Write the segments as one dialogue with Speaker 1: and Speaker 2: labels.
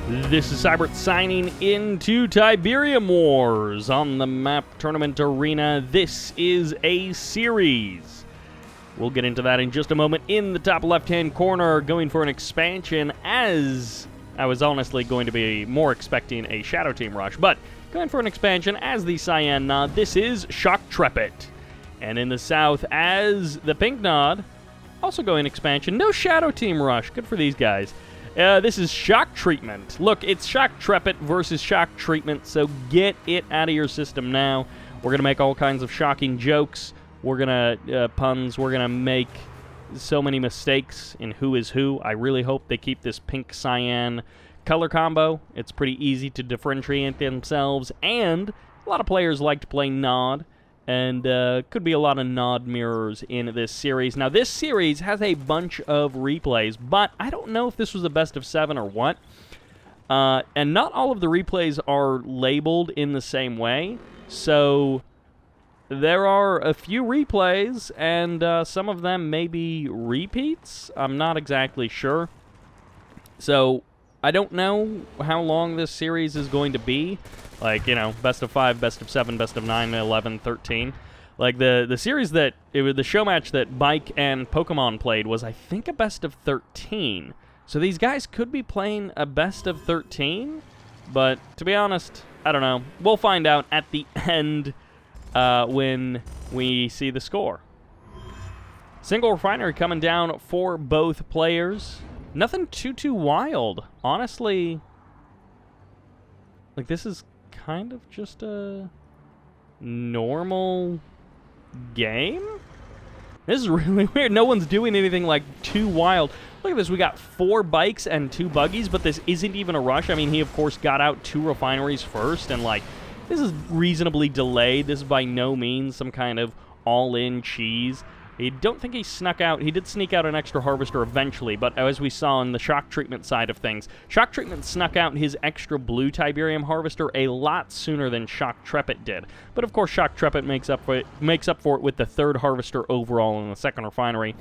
Speaker 1: This is Sybert signing into Tiberium Wars on the map Tournament Arena. This is a series. We'll get into that in just a moment. In the top left-hand corner, going for an expansion, as I was honestly going to be more expecting a Shadow Team rush, but going for an expansion as the Cyan Nod, this is Shocktreatment. And in the south, as the Pink Nod, also going expansion, no Shadow Team rush. Good for these guys. This is Shocktreatment. Look, it's Shocktreatment versus Shocktreatment, so get it out of your system now. We're going to make all kinds of shocking jokes. We're going to, puns. We're going to make so many mistakes in who is who. I really hope they keep this pink-cyan color combo. It's pretty easy to differentiate themselves, and a lot of players like to play Nod. And could be a lot of Nod mirrors in this series. Now, this series has a bunch of replays, but I don't know if this was a best of 7 or what. And not all of the replays are labeled in the same way. So there are a few replays, and some of them may be repeats. I'm not exactly sure. So I don't know how long this series is going to be. Like, you know, best of 5, best of 7, best of 9, 11, 13. Like, the series that, it was the show match that Bike and Pokemon played was, I think, a best of 13. So these guys could be playing a best of 13, but to be honest, I don't know. We'll find out at the end when we see the score. Single refinery coming down for both players. Nothing too wild. Honestly, like, this is kind of just a normal game? This is really weird. No one's doing anything, like, too wild. Look at this. We got 4 bikes and 2 buggies, but this isn't even a rush. I mean, he, of course, got out 2 refineries first, and, like, this is reasonably delayed. This is by no means some kind of all-in cheese. I don't think he snuck out. He did sneak out an extra harvester eventually, but as we saw on the Shocktreatment side of things, Shocktreatment snuck out his extra blue Tiberium harvester a lot sooner than Shocktreatment did. But of course, Shocktreatment makes up for it with the 3rd harvester overall in the 2nd refinery.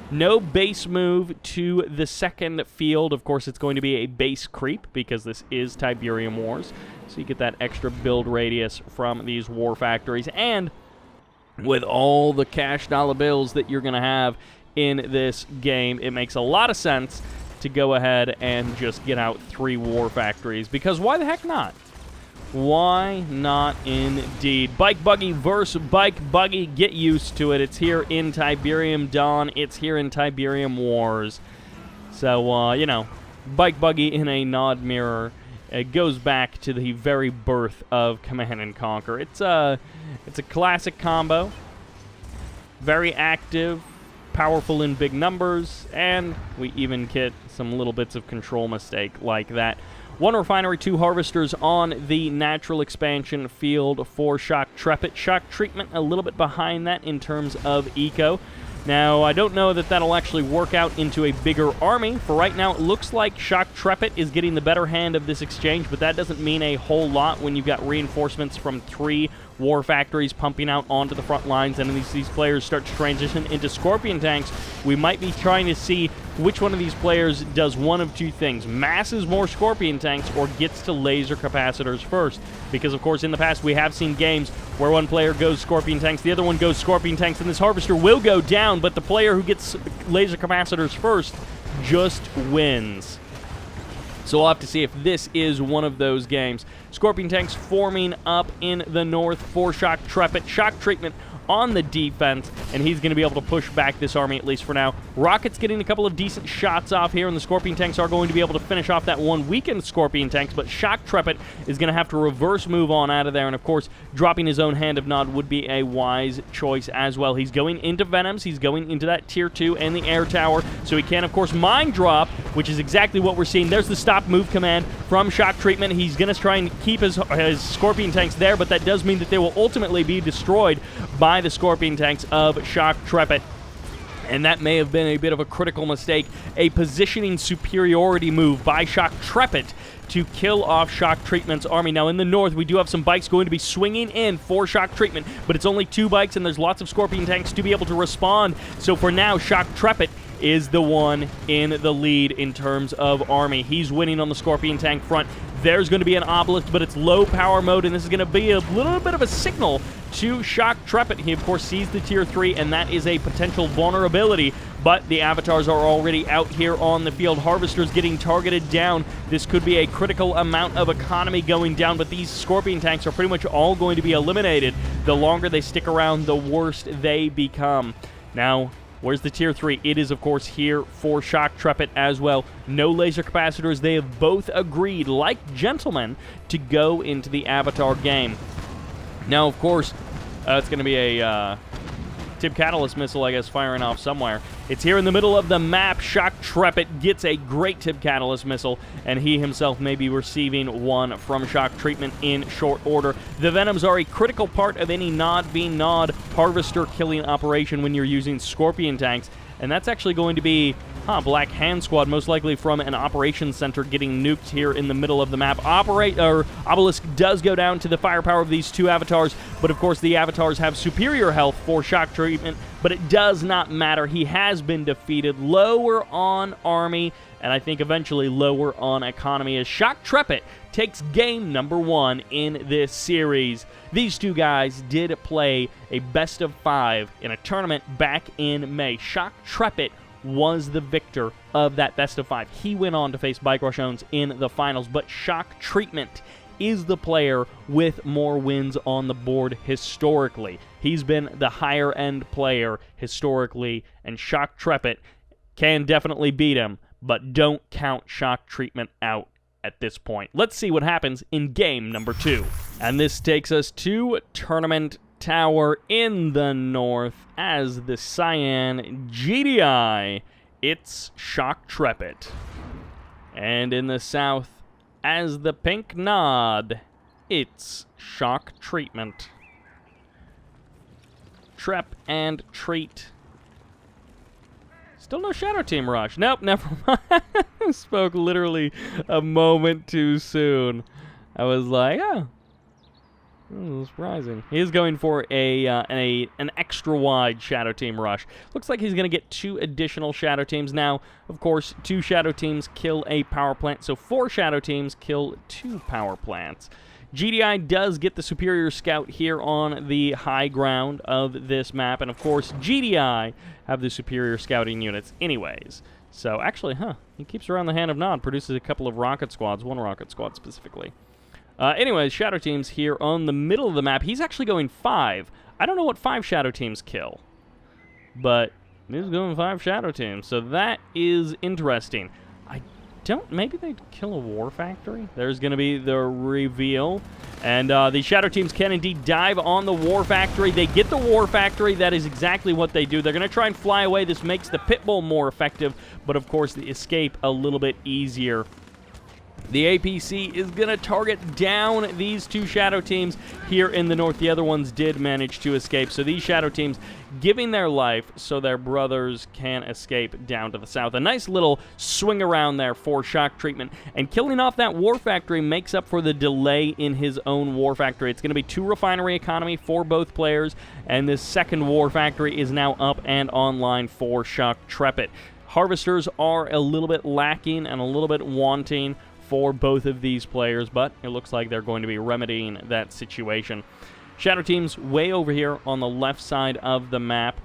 Speaker 1: No base move to the 2nd field. Of course, it's going to be a base creep because this is Tiberium Wars. So you get that extra build radius from these war factories, and with all the cash dollar bills that you're going to have in this game, it makes a lot of sense to go ahead and just get out 3 war factories, because why the heck not? Why not indeed? Bike Buggy versus Bike Buggy. Get used to it. It's here in Tiberium Dawn. It's here in Tiberium Wars. So, you know, Bike Buggy in a Nod mirror. It goes back to the very birth of Command & Conquer. It's a classic combo. Very active, powerful in big numbers, and we even get some little bits of control mistake like that. 1 refinery, 2 harvesters on the natural expansion field for Shocktreatment. Shocktreatment a little bit behind that in terms of eco. Now, I don't know that that'll actually work out into a bigger army. For right now, it looks like Shocktreatment is getting the better hand of this exchange, but that doesn't mean a whole lot when you've got reinforcements from 3 war factories pumping out onto the front lines, and these players start to transition into Scorpion tanks. We might be trying to see which one of these players does one of 2 things: masses more Scorpion tanks, or gets to laser capacitors first. Because, of course, in the past, we have seen games where one player goes Scorpion tanks, the other one goes Scorpion tanks, and this harvester will go down, but the player who gets laser capacitors first just wins. So we'll have to see if this is one of those games. Scorpion tanks forming up in the north for Shocktreatment. Shocktreatment on the defense, and he's going to be able to push back this army, at least for now. Rocket's getting a couple of decent shots off here, and the Scorpion tanks are going to be able to finish off that one weakened Scorpion tanks, but Shocktreatment is going to have to reverse move on out of there, and of course, dropping his own Hand of Nod would be a wise choice as well. He's going into Venoms, he's going into that Tier 2 and the Air Tower, so he can, of course, Mine Drop, which is exactly what we're seeing. There's the stop move command from Shocktreatment. He's going to try and keep his Scorpion tanks there, but that does mean that they will ultimately be destroyed by the Scorpion tanks of Shocktreatment. And that may have been a bit of a critical mistake, a positioning superiority move by Shocktreatment to kill off Shocktreatment's army. Now, in the north, we do have some bikes going to be swinging in for Shocktreatment, but it's only 2 bikes, and there's lots of Scorpion tanks to be able to respond. So for now, Shocktreatment is the one in the lead in terms of army. He's winning on the Scorpion tank front. There's going to be an obelisk, but it's low power mode, and this is going to be a little bit of a signal to Shocktreatment. He, of course, sees the tier 3, and that is a potential vulnerability, but the avatars are already out here on the field. Harvesters getting targeted down. This could be a critical amount of economy going down, but these Scorpion tanks are pretty much all going to be eliminated. The longer they stick around, the worse they become. Now, where's the tier 3? It is, of course, here for Shocktreatment as well. No laser capacitors. They have both agreed, like gentlemen, to go into the Avatar game. Now, of course, it's going to be a Tib Catalyst missile, I guess, firing off somewhere. It's here in the middle of the map. Shocktreatment gets a great Tib Catalyst missile, and he himself may be receiving one from Shocktreatment in short order. The Venoms are a critical part of any nod-v-nod harvester killing operation when you're using Scorpion tanks, and that's actually going to be Black Hand Squad, most likely from an operations center, getting nuked here in the middle of the map. Obelisk does go down to the firepower of these two avatars, but of course the avatars have superior health for Shocktreatment, but it does not matter. He has been defeated. Lower on army, and I think eventually lower on economy, as Shocktreatment takes game number 1 in this series. These two guys did play a best of 5 in a tournament back in May. Shocktreatment was the victor of that best of 5. He went on to face Bike Rush Owens in the finals, but Shocktreatment is the player with more wins on the board historically. He's been the higher-end player historically, and Shocktreatment can definitely beat him, but don't count Shocktreatment out at this point. Let's see what happens in game number 2. And this takes us to Tournament Tower in the north as the Cyan GDI. It's Shocktreatment. And in the south as the Pink Nod, it's Shocktreatment. Trep and Treat. Still no Shadow Team Rush. Nope, never mind. Spoke literally a moment too soon. I was like, oh. Surprising. He is going for an extra wide Shadow Team Rush. Looks like he's going to get 2 additional Shadow Teams. Now, of course, 2 Shadow Teams kill a power plant, so 4 Shadow Teams kill 2 power plants. GDI does get the superior scout here on the high ground of this map, and of course, GDI have the superior scouting units anyways. So, actually, he keeps around the Hand of Nod, produces a couple of rocket squads, 1 rocket squad specifically. Anyways, Shadow Teams here on the middle of the map. He's actually going 5. I don't know what 5 Shadow Teams kill, but he's going 5 Shadow Teams, so that is interesting. Maybe they kill a War Factory? There's going to be the reveal, and the Shadow Teams can indeed dive on the War Factory. They get the War Factory. That is exactly what they do. They're going to try and fly away. This makes the Pitbull more effective, but of course the escape a little bit easier. The APC is going to target down these 2 Shadow Teams here in the north. The other ones did manage to escape. So these Shadow Teams giving their life so their brothers can escape down to the south. A nice little swing around there for Shocktreatment. And killing off that War Factory makes up for the delay in his own War Factory. It's going to be 2 refinery economy for both players. And this second War Factory is now up and online for Shocktreatment. Harvesters are a little bit lacking and a little bit wanting for both of these players, but it looks like they're going to be remedying that situation. Shadow Teams way over here on the left side of the map,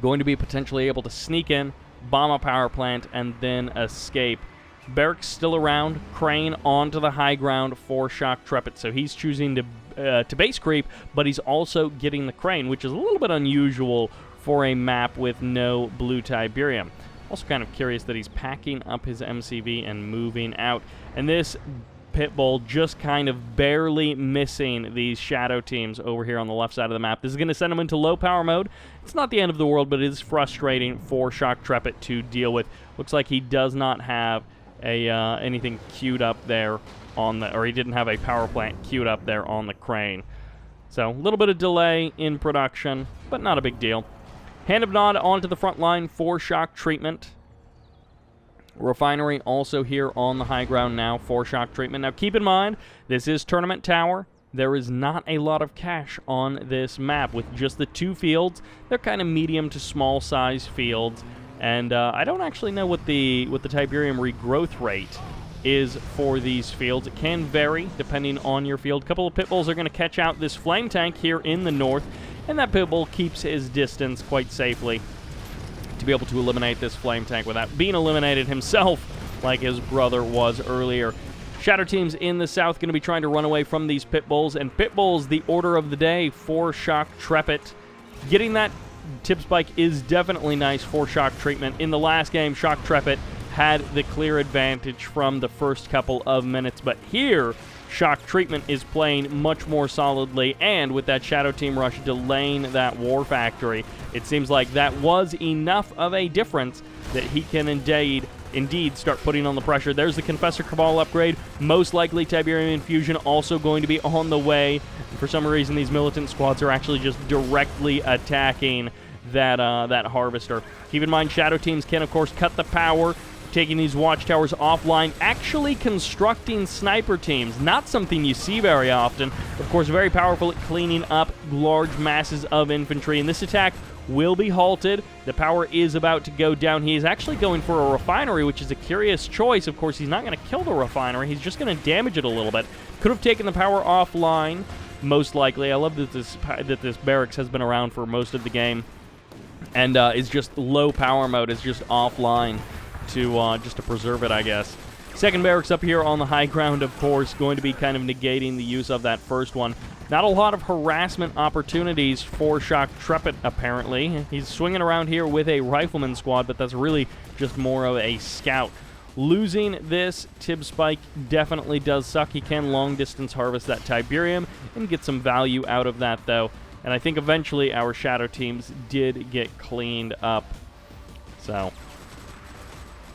Speaker 1: going to be potentially able to sneak in, bomb a power plant, and then escape. Barracks still around, Crane onto the high ground for Shocktreatment, so he's choosing to base creep, but he's also getting the Crane, which is a little bit unusual for a map with no blue Tiberium. Also kind of curious that he's packing up his MCV and moving out. And this Pitbull just kind of barely missing these Shadow Teams over here on the left side of the map. This is going to send him into low power mode. It's not the end of the world, but it is frustrating for Shocktreatment to deal with. Looks like he does not have anything queued up there on the, or he didn't have a power plant queued up there on the Crane. So a little bit of delay in production, but not a big deal. Hand of Nod onto the front line for Shocktreatment. Refinery also here on the high ground now for Shocktreatment. Now keep in mind, this is Tournament Tower. There is not a lot of cash on this map with just the 2 fields. They're kind of medium to small size fields. And I don't actually know what the Tiberium regrowth rate is for these fields. It can vary depending on your field. A couple of pit bulls are going to catch out this flame tank here in the north, and that pit bull keeps his distance quite safely to be able to eliminate this flame tank without being eliminated himself like his brother was earlier. Shadow teams in the south going to be trying to run away from these pit bulls, and pit bulls the order of the day for Shocktreatment. Getting that tip spike is definitely nice for shock treatment. In the last game, Shocktreatment had the clear advantage from the first couple of minutes, but here shock treatment is playing much more solidly, and with that shadow team rush delaying that war factory, it seems like that was enough of a difference that he can indeed start putting on the pressure. There's the Confessor Cabal upgrade. Most likely Tiberium Infusion also going to be on the way. For some reason, these militant squads are actually just directly attacking that Harvester. Keep in mind, shadow teams can, of course, cut the power, taking these watchtowers offline, actually constructing sniper teams. Not something you see very often. Of course, very powerful at cleaning up large masses of infantry, and this attack will be halted. The power is about to go down. He is actually going for a refinery, which is a curious choice. Of course, he's not going to kill the refinery. He's just going to damage it a little bit. Could have taken the power offline, most likely. I love that this barracks has been around for most of the game, and is just low power mode. Is just offline just to preserve it, I guess. Second barracks up here on the high ground, of course, going to be kind of negating the use of that first one. Not a lot of harassment opportunities for Shocktreatment, apparently. He's swinging around here with a rifleman squad, but that's really just more of a scout. Losing this Tib Spike definitely does suck. He can long-distance harvest that Tiberium and get some value out of that, though. And I think eventually our shadow teams did get cleaned up. So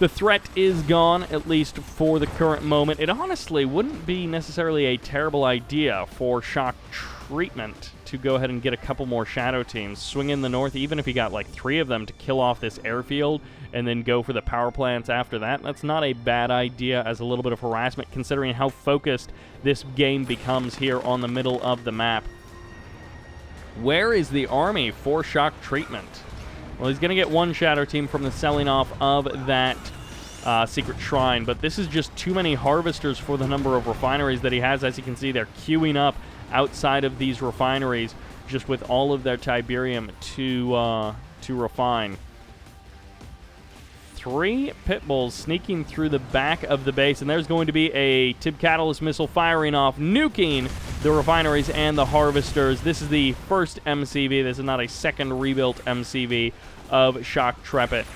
Speaker 1: the threat is gone, at least for the current moment. It honestly wouldn't be necessarily a terrible idea for Shocktreatment to go ahead and get a couple more shadow teams. Swing in the north, even if he got like 3 of them to kill off this airfield and then go for the power plants after that. That's not a bad idea as a little bit of harassment, considering how focused this game becomes here on the middle of the map. Where is the army for Shocktreatment? Well, he's going to get one shadow team from the selling off of that secret shrine, but this is just too many harvesters for the number of refineries that he has. As you can see, they're queuing up outside of these refineries just with all of their Tiberium to refine. 3 pit bulls sneaking through the back of the base, and there's going to be a Tib Catalyst missile firing off, nuking the refineries and the harvesters. This is the first MCV. This is not a second rebuilt MCV of Shocktreatment.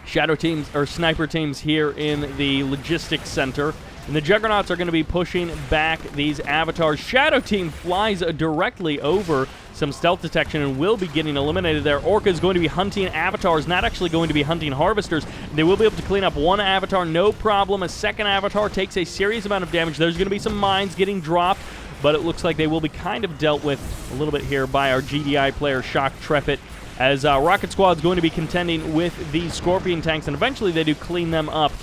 Speaker 1: Shadow teams, or sniper teams here in the logistics center, and the Juggernauts are going to be pushing back these avatars. Shadow team flies directly over some stealth detection and will be getting eliminated there. Orca is going to be hunting avatars, not actually going to be hunting harvesters. They will be able to clean up one avatar, no problem. A second avatar takes a serious amount of damage. There's going to be some mines getting dropped, but it looks like they will be kind of dealt with a little bit here by our GDI player, Shocktreatment, as Rocket Squad's going to be contending with these Scorpion tanks, and eventually they do clean them up.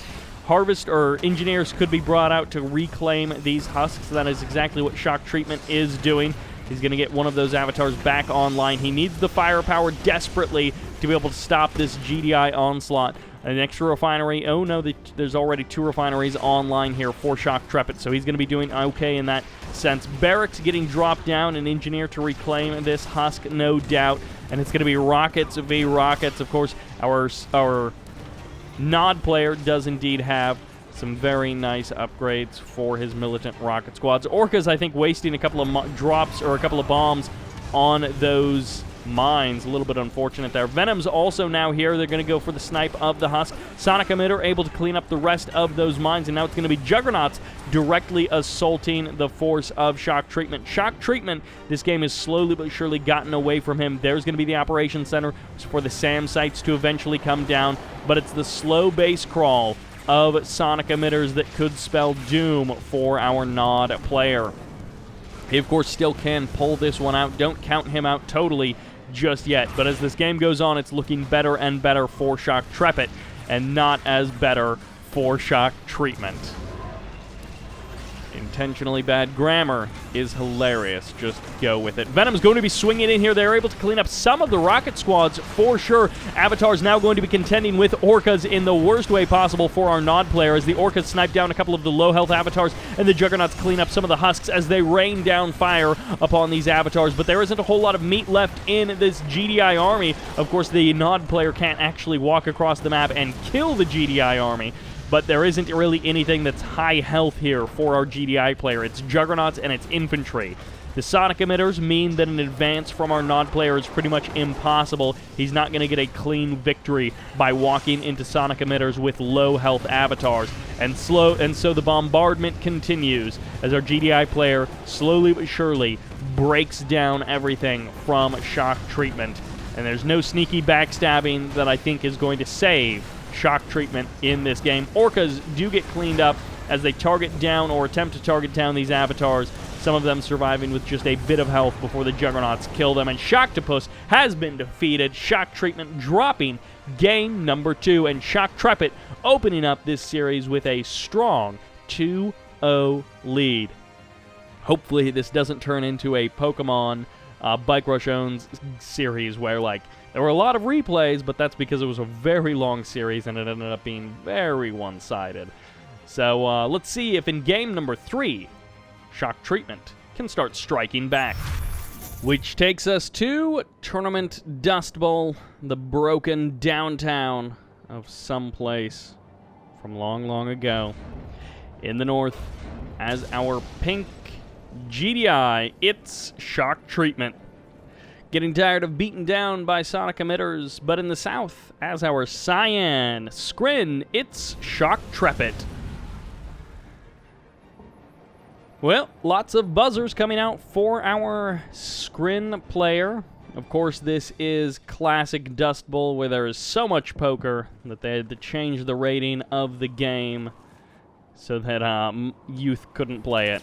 Speaker 1: Engineers could be brought out to reclaim these husks. That is exactly what Shocktreatment is doing. He's going to get one of those avatars back online. He needs the firepower desperately to be able to stop this GDI onslaught. An extra refinery. Oh no, there's already 2 refineries online here for Shocktreatment, so he's going to be doing okay in that sense. Barracks getting dropped down, an engineer to reclaim this husk, no doubt. And it's going to be Rockets v. Rockets. Of course, our Nod player does indeed have some very nice upgrades for his militant rocket squads. Orca's, I think, wasting a couple of drops or a couple of bombs on those mines. A little bit unfortunate there. Venom's also now here. They're going to go for the snipe of the husk. Sonic Emitter able to clean up the rest of those mines, and now it's going to be Juggernauts directly assaulting the force of Shocktreatment. Shocktreatment, this game has slowly but surely gotten away from him. There's going to be the Operations Center for the SAM sites to eventually come down, but it's the slow base crawl of Sonic Emitters that could spell doom for our Nod player. He, of course, still can pull this one out. Don't count him out totally just yet, but as this game goes on, it's looking better and better for Shocktreatment and not as better for Shocktreatment. Intentionally bad grammar is hilarious. Just go with it. Venom's going to be swinging in here. They're able to clean up some of the rocket squads for sure. Avatar's now going to be contending with Orcas in the worst way possible for our Nod player as the Orcas snipe down a couple of the low-health Avatars and the Juggernauts clean up some of the husks as they rain down fire upon these Avatars. But there isn't a whole lot of meat left in this GDI army. Of course, the Nod player can't actually walk across the map and kill the GDI army. But there isn't really anything that's high health here for our GDI player. It's Juggernauts and it's infantry. The Sonic emitters mean that an advance from our Nod player is pretty much impossible. He's not going to get a clean victory by walking into Sonic emitters with low health Avatars. And so the bombardment continues as our GDI player slowly but surely breaks down everything from shock treatment. And there's no sneaky backstabbing that I think is going to save shock treatment in this game. Orcas do get cleaned up as they target down or attempt to target down these Avatars, some of them surviving with just a bit of health before the Juggernauts kill them. And Shocktopus has been defeated, shock treatment dropping game number 2, and Shoktrepet opening up this series with a strong 2-0 lead. Hopefully this doesn't turn into a Pokemon Bike Rush owns series where, like, there were a lot of replays, but that's because it was a very long series and it ended up being very one-sided. So let's see if in game number 3, shock treatment can start striking back. Which takes us to Tournament Dust Bowl, the broken downtown of someplace from long, long ago. In the north, as our pink GDI, it's shock treatment. Getting tired of beaten down by Sonic emitters, but in the south, as our cyan Scrin, it's Shocktreatment. Well, lots of buzzers coming out for our Scrin player. Of course, this is classic Dust Bowl where there is so much poker that they had to change the rating of the game so that youth couldn't play it.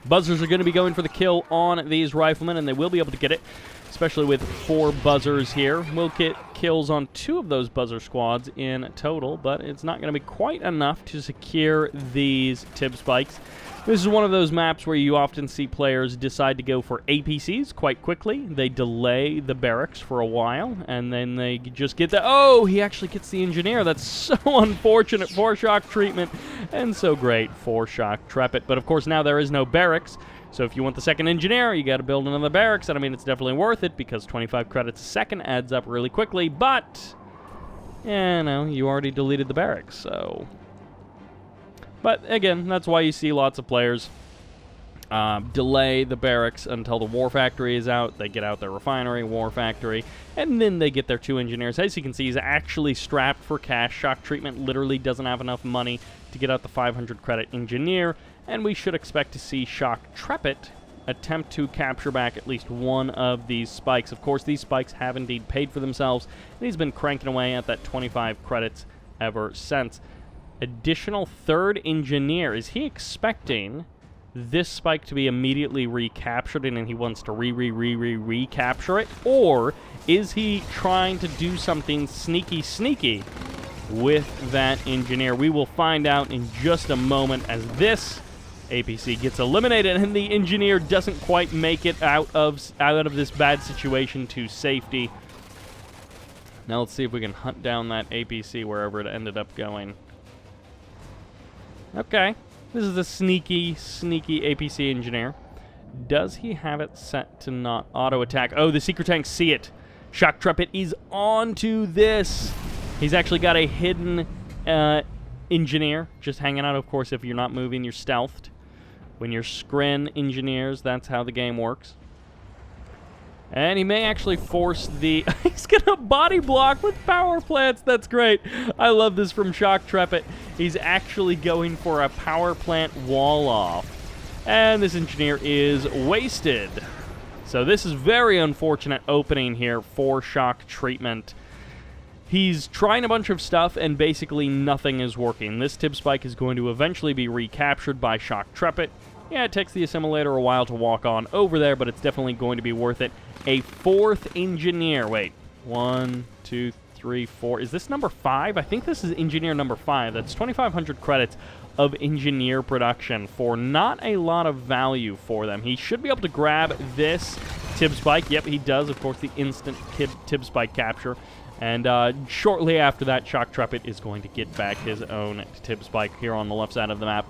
Speaker 1: Buzzers are going to be going for the kill on these riflemen, and they will be able to get it, especially with 4 buzzers here. We'll get kills on 2 of those buzzer squads in total, but it's not going to be quite enough to secure these Tib spikes. This is one of those maps where you often see players decide to go for APCs quite quickly. They delay the barracks for a while, and then they just get the... Oh, he actually gets the engineer. That's so unfortunate for shock treatment, and so great for Shocktreatment. But of course, now there is no barracks, so if you want the second engineer, you got to build another barracks, and I mean, it's definitely worth it because 25 credits a second adds up really quickly, but... yeah, no, you already deleted the barracks, so... But again, that's why you see lots of players delay the barracks until the war factory is out. They get out their refinery, war factory, and then they get their 2 engineers. As you can see, he's actually strapped for cash. Shock treatment literally doesn't have enough money to get out the 500 credit engineer, and we should expect to see Shocktreatment attempt to capture back at least one of these spikes. Of course, these spikes have indeed paid for themselves, and he's been cranking away at that 25 credits ever since. Additional 3rd engineer. Is he expecting this spike to be immediately recaptured and then he wants to recapture it? Or is he trying to do something sneaky with that engineer? We will find out in just a moment as this APC gets eliminated and the engineer doesn't quite make it out of this bad situation to safety. Now let's see if we can hunt down that APC wherever it ended up going. Okay, this is a sneaky APC engineer. Does he have it set to not auto-attack? Oh, the secret tanks see it. Shocktreatment is onto this. He's actually got a hidden engineer just hanging out. Of course, if you're not moving, you're stealthed. When you're Scrin engineers, that's how the game works. And he may actually force the... He's going to body block with power plants. That's great. I love this from Shocktreatment. He's actually going for a power plant wall off. And this engineer is wasted. So this is very unfortunate opening here for Shocktreatment. He's trying a bunch of stuff, and basically nothing is working. This Tib spike is going to eventually be recaptured by Shocktreatment. Yeah, it takes the assimilator a while to walk on over there, but it's definitely going to be worth it. A 4th engineer. Wait. 1, 2, 3, 4. Is this number 5? I think this is engineer number 5. That's 2,500 credits of engineer production for not a lot of value for them. He should be able to grab this Tib Spike. Yep, he does. Of course, the instant Tib Spike capture. And shortly after that, Shocktreatment is going to get back his own Tib Spike here on the left side of the map.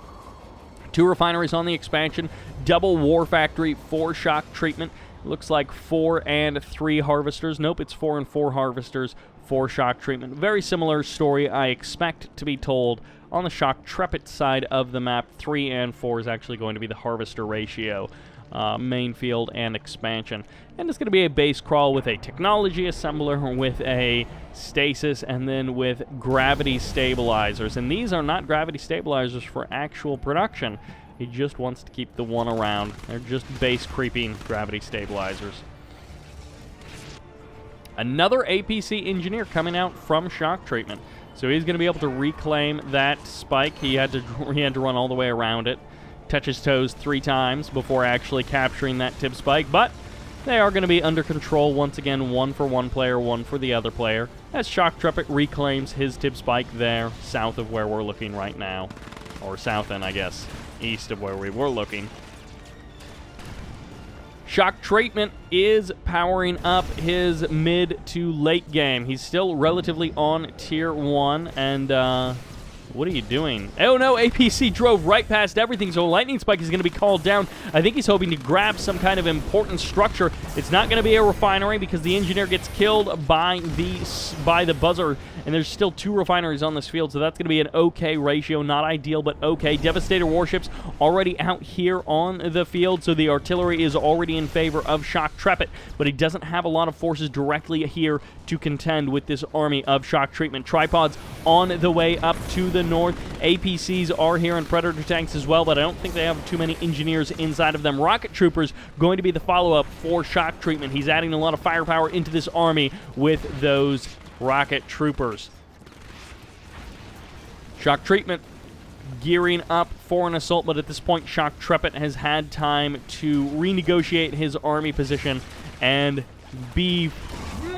Speaker 1: 2 refineries on the expansion, double war factory for Shocktreatment. Looks like 4 and 3 harvesters. Nope, it's 4 and 4 harvesters for Shocktreatment. Very similar story I expect to be told on the Shocktreatment side of the map. 3 and 4 is actually going to be the harvester ratio. Main field and expansion. And it's going to be a base crawl with a technology assembler, with a stasis, and then with gravity stabilizers. And these are not gravity stabilizers for actual production. He just wants to keep the one around. They're just base creeping gravity stabilizers. Another APC engineer coming out from Shocktreatment. So he's going to be able to reclaim that spike. He had to run all the way around it. Touch his toes 3 times before actually capturing that Tib Spike, but they are going to be under control once again, 1 for one player, 1 for the other player, as Shocktreatment reclaims his Tib Spike there, south of where we're looking right now. Or south and, I guess, east of where we were looking. Shocktreatment is powering up his mid to late game. He's still relatively on tier 1, and what are you doing? Oh no, APC drove right past everything, so a lightning spike is going to be called down. I think he's hoping to grab some kind of important structure. It's not going to be a refinery because the engineer gets killed by the buzzer, and there's still 2 refineries on this field, so that's going to be an okay ratio. Not ideal, but okay. Devastator warships already out here on the field, so the artillery is already in favor of Shocktreatment, but he doesn't have a lot of forces directly here to contend with this army of Shocktreatment. Tripods on the way up to the north. APCs are here and Predator tanks as well, but I don't think they have too many engineers inside of them. Rocket Troopers going to be the follow-up for Shocktreatment. He's adding a lot of firepower into this army with those Rocket Troopers. Shocktreatment gearing up for an assault, but at this point Shocktreatment has had time to renegotiate his army position and be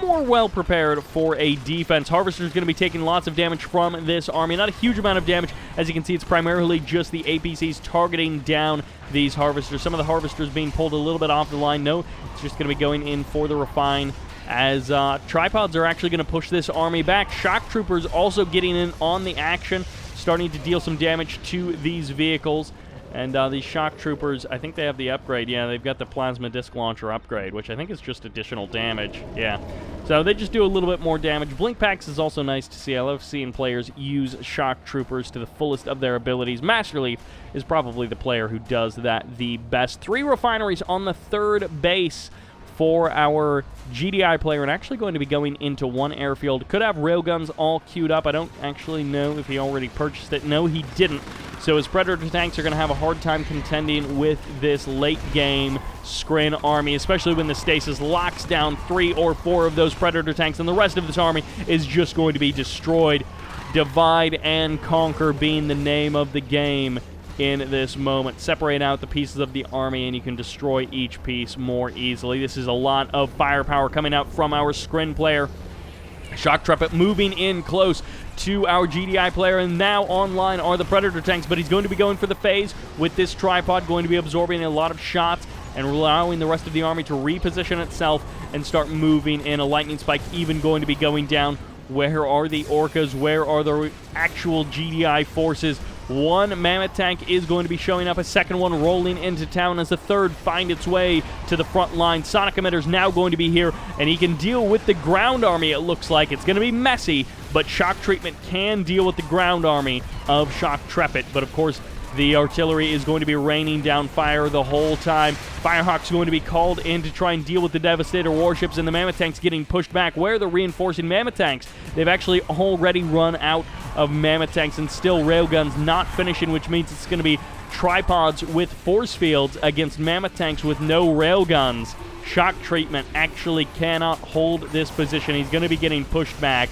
Speaker 1: more well prepared for a defense. Harvester's going to be taking lots of damage from this army. Not a huge amount of damage. As you can see, it's primarily just the APCs targeting down these harvesters. Some of the harvesters being pulled a little bit off the line. No, it's just going to be going in for the refine, as tripods are actually going to push this army back. Shock Troopers also getting in on the action, starting to deal some damage to these vehicles. And these Shock Troopers, I think they have the upgrade. Yeah, they've got the Plasma Disc Launcher upgrade, which I think is just additional damage. Yeah. So they just do a little bit more damage. Blink Packs is also nice to see. I love seeing players use Shock Troopers to the fullest of their abilities. Master Leaf is probably the player who does that the best. 3 refineries on the 3rd base for our GDI player, and actually going to be going into 1 airfield. Could have railguns all queued up. I don't actually know if he already purchased it. No, he didn't. So his Predator tanks are going to have a hard time contending with this late-game Skrin army, especially when the stasis locks down 3 or 4 of those Predator tanks, and the rest of this army is just going to be destroyed. Divide and conquer being the name of the game in this moment. Separate out the pieces of the army, and you can destroy each piece more easily. This is a lot of firepower coming out from our Skrin player. Shocktreatment moving in close to our GDI player, and now online are the Predator tanks, but he's going to be going for the phase with this tripod, going to be absorbing a lot of shots and allowing the rest of the army to reposition itself and start moving in. A lightning spike even going to be going down. Where are the orcas? Where are the actual GDI forces? 1 mammoth tank is going to be showing up, a 2nd one rolling into town as the 3rd find its way to the front line. Sonic Emitter's now going to be here, and he can deal with the ground army, it looks like. It's going to be messy, but Shocktreatment can deal with the ground army of Shocktreatment. But of course, the artillery is going to be raining down fire the whole time. Firehawk's going to be called in to try and deal with the Devastator warships, and the mammoth tanks getting pushed back. Where are the reinforcing mammoth tanks? They've actually already run out of mammoth tanks, and still railguns not finishing, which means it's going to be tripods with force fields against mammoth tanks with no railguns. Shocktreatment actually cannot hold this position. He's going to be getting pushed back,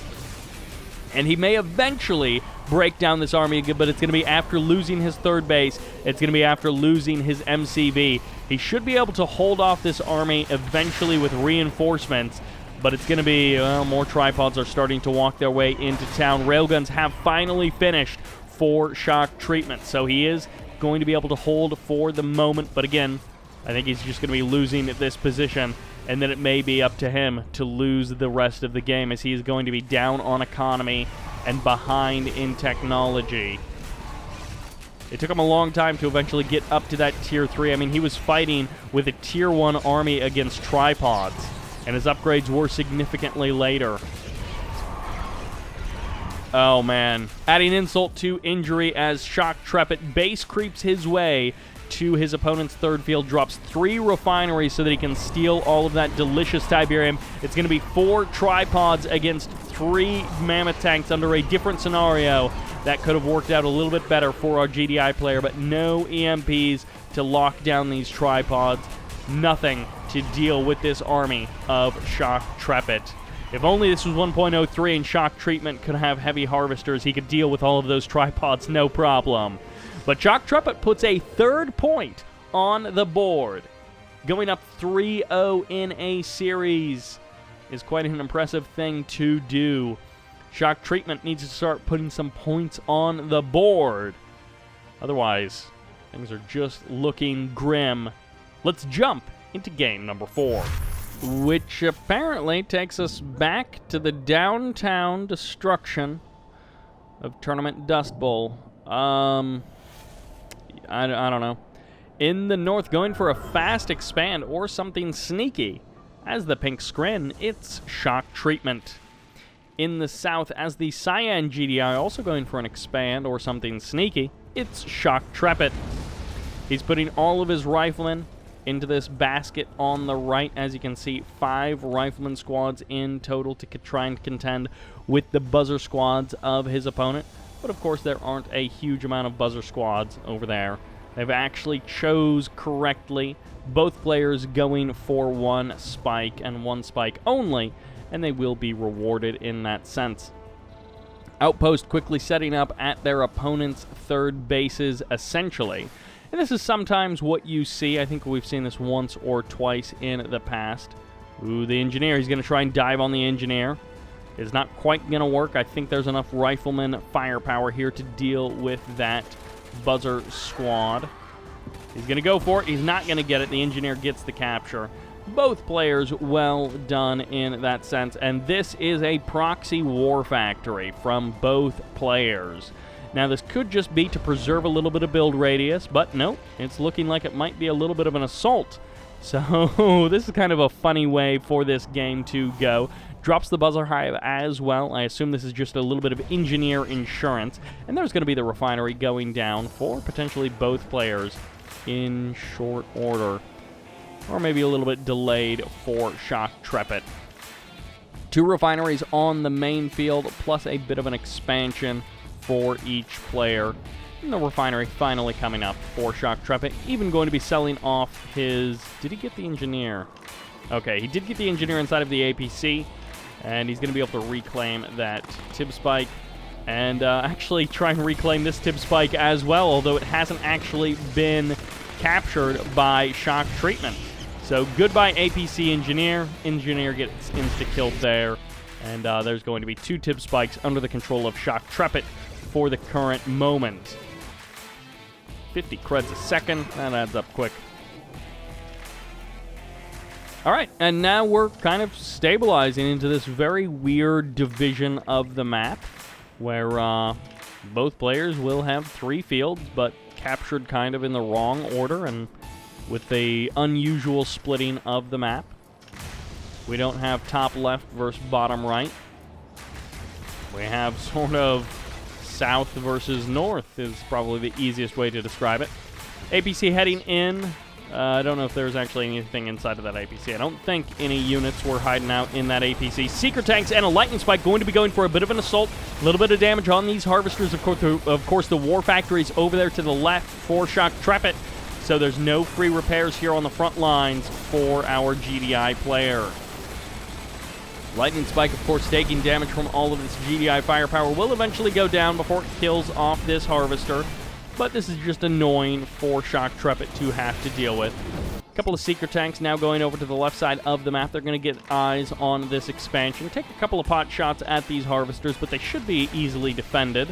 Speaker 1: and he may eventually break down this army, but it's going to be after losing his 3rd base. It's going to be after losing his MCV. He should be able to hold off this army eventually with reinforcements, But it's going to be, well, more tripods are starting to walk their way into town. Railguns have finally finished for shock treatment, so he is going to be able to hold for the moment. But again, I think he's just going to be losing this position, and then it may be up to him to lose the rest of the game, as he is going to be down on economy and behind in technology. It took him a long time to eventually get up to that Tier 3. I mean, he was fighting with a Tier 1 army against tripods, and his upgrades were significantly later. Oh, man. Adding insult to injury as Shocktreatment base creeps his way to his opponent's third field, drops 3 refineries so that he can steal all of that delicious Tiberium. It's going to be 4 tripods against 3 mammoth tanks under a different scenario. That could have worked out a little bit better for our GDI player, but no EMPs to lock down these tripods. Nothing to deal with this army of Shocktreatment. If only this was 1.03 and Shocktreatment could have heavy harvesters, he could deal with all of those tripods, no problem. But Shocktreatment puts a 3rd point on the board. Going up 3-0 in a series is quite an impressive thing to do. Shocktreatment needs to start putting some points on the board. Otherwise, things are just looking grim. Let's jump into game number 4, which apparently takes us back to the downtown destruction of Tournament Dust Bowl. I don't know. In the north, going for a fast expand or something sneaky. As the pink scrin, it's Shocktreatment. In the south, as the cyan GDI, also going for an expand or something sneaky, it's Shocktreatment. He's putting all of his riflemen into this basket on the right. As you can see, 5 rifleman squads in total to try and contend with the buzzer squads of his opponent. But of course, there aren't a huge amount of buzzer squads over there. They've actually chose correctly, both players going for 1 spike and 1 spike only, and they will be rewarded in that sense. Outpost quickly setting up at their opponent's third bases, essentially. And this is sometimes what you see. I think we've seen this once or twice in the past. Ooh, the engineer. He's going to try and dive on the engineer. It's not quite going to work. I think there's enough rifleman firepower here to deal with that buzzer squad. He's going to go for it. He's not going to get it. The engineer gets the capture. Both players well done in that sense. And this is a proxy war factory from both players. Now, this could just be to preserve a little bit of build radius, but no, it's looking like it might be a little bit of an assault. So this is kind of a funny way for this game to go. Drops the buzzer hive as well. I assume this is just a little bit of engineer insurance. And there's going to be the refinery going down for potentially both players in short order. Or maybe a little bit delayed for Shocktreatment. 2 refineries on the main field, plus a bit of an expansion for each player. And the refinery finally coming up for Shocktreatment. Even going to be selling off his... Did he get the engineer? Okay, he did get the engineer inside of the APC. And he's going to be able to reclaim that Tib Spike. And actually try and reclaim this Tib Spike as well, although it hasn't actually been captured by Shocktreatment. So goodbye APC engineer. Engineer gets insta-killed there. And there's going to be 2 Tib Spikes under the control of Shocktreatment for the current moment. 50 creds a second. That adds up quick. All right, and now we're kind of stabilizing into this very weird division of the map where both players will have 3 fields, but captured kind of in the wrong order and with the unusual splitting of the map. We don't have top left versus bottom right. We have sort of south versus north is probably the easiest way to describe it. APC heading in. I don't know if there's actually anything inside of that APC. I don't think any units were hiding out in that APC. Seeker tanks and a lightning spike going to be going for a bit of an assault. A little bit of damage on these harvesters. Of course, the war factory is over there to the left for Shocktreatment. So there's no free repairs here on the front lines for our GDI player. Lightning spike, of course, taking damage from all of this GDI firepower, will eventually go down before it kills off this harvester. But this is just annoying for Shocktreatment to have to deal with. couple of seeker tanks now going over to the left side of the map. They're going to get eyes on this expansion. Take a couple of pot shots at these harvesters, but they should be easily defended.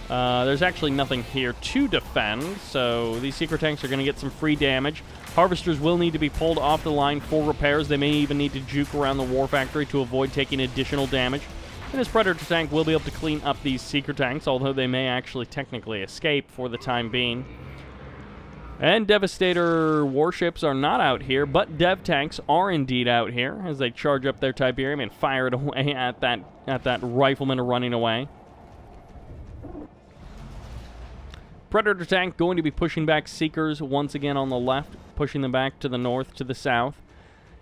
Speaker 1: There's actually nothing here to defend, so these seeker tanks are going to get some free damage. Harvesters will need to be pulled off the line for repairs. They may even need to juke around the war factory to avoid taking additional damage. And this Predator tank will be able to clean up these seeker tanks, although they may actually technically escape for the time being. And Devastator warships are not out here, but dev tanks are indeed out here as they charge up their Tiberium and fire it away at that rifleman running away. Predator tank going to be pushing back Seekers once again on the left, pushing them back to the north, to the south.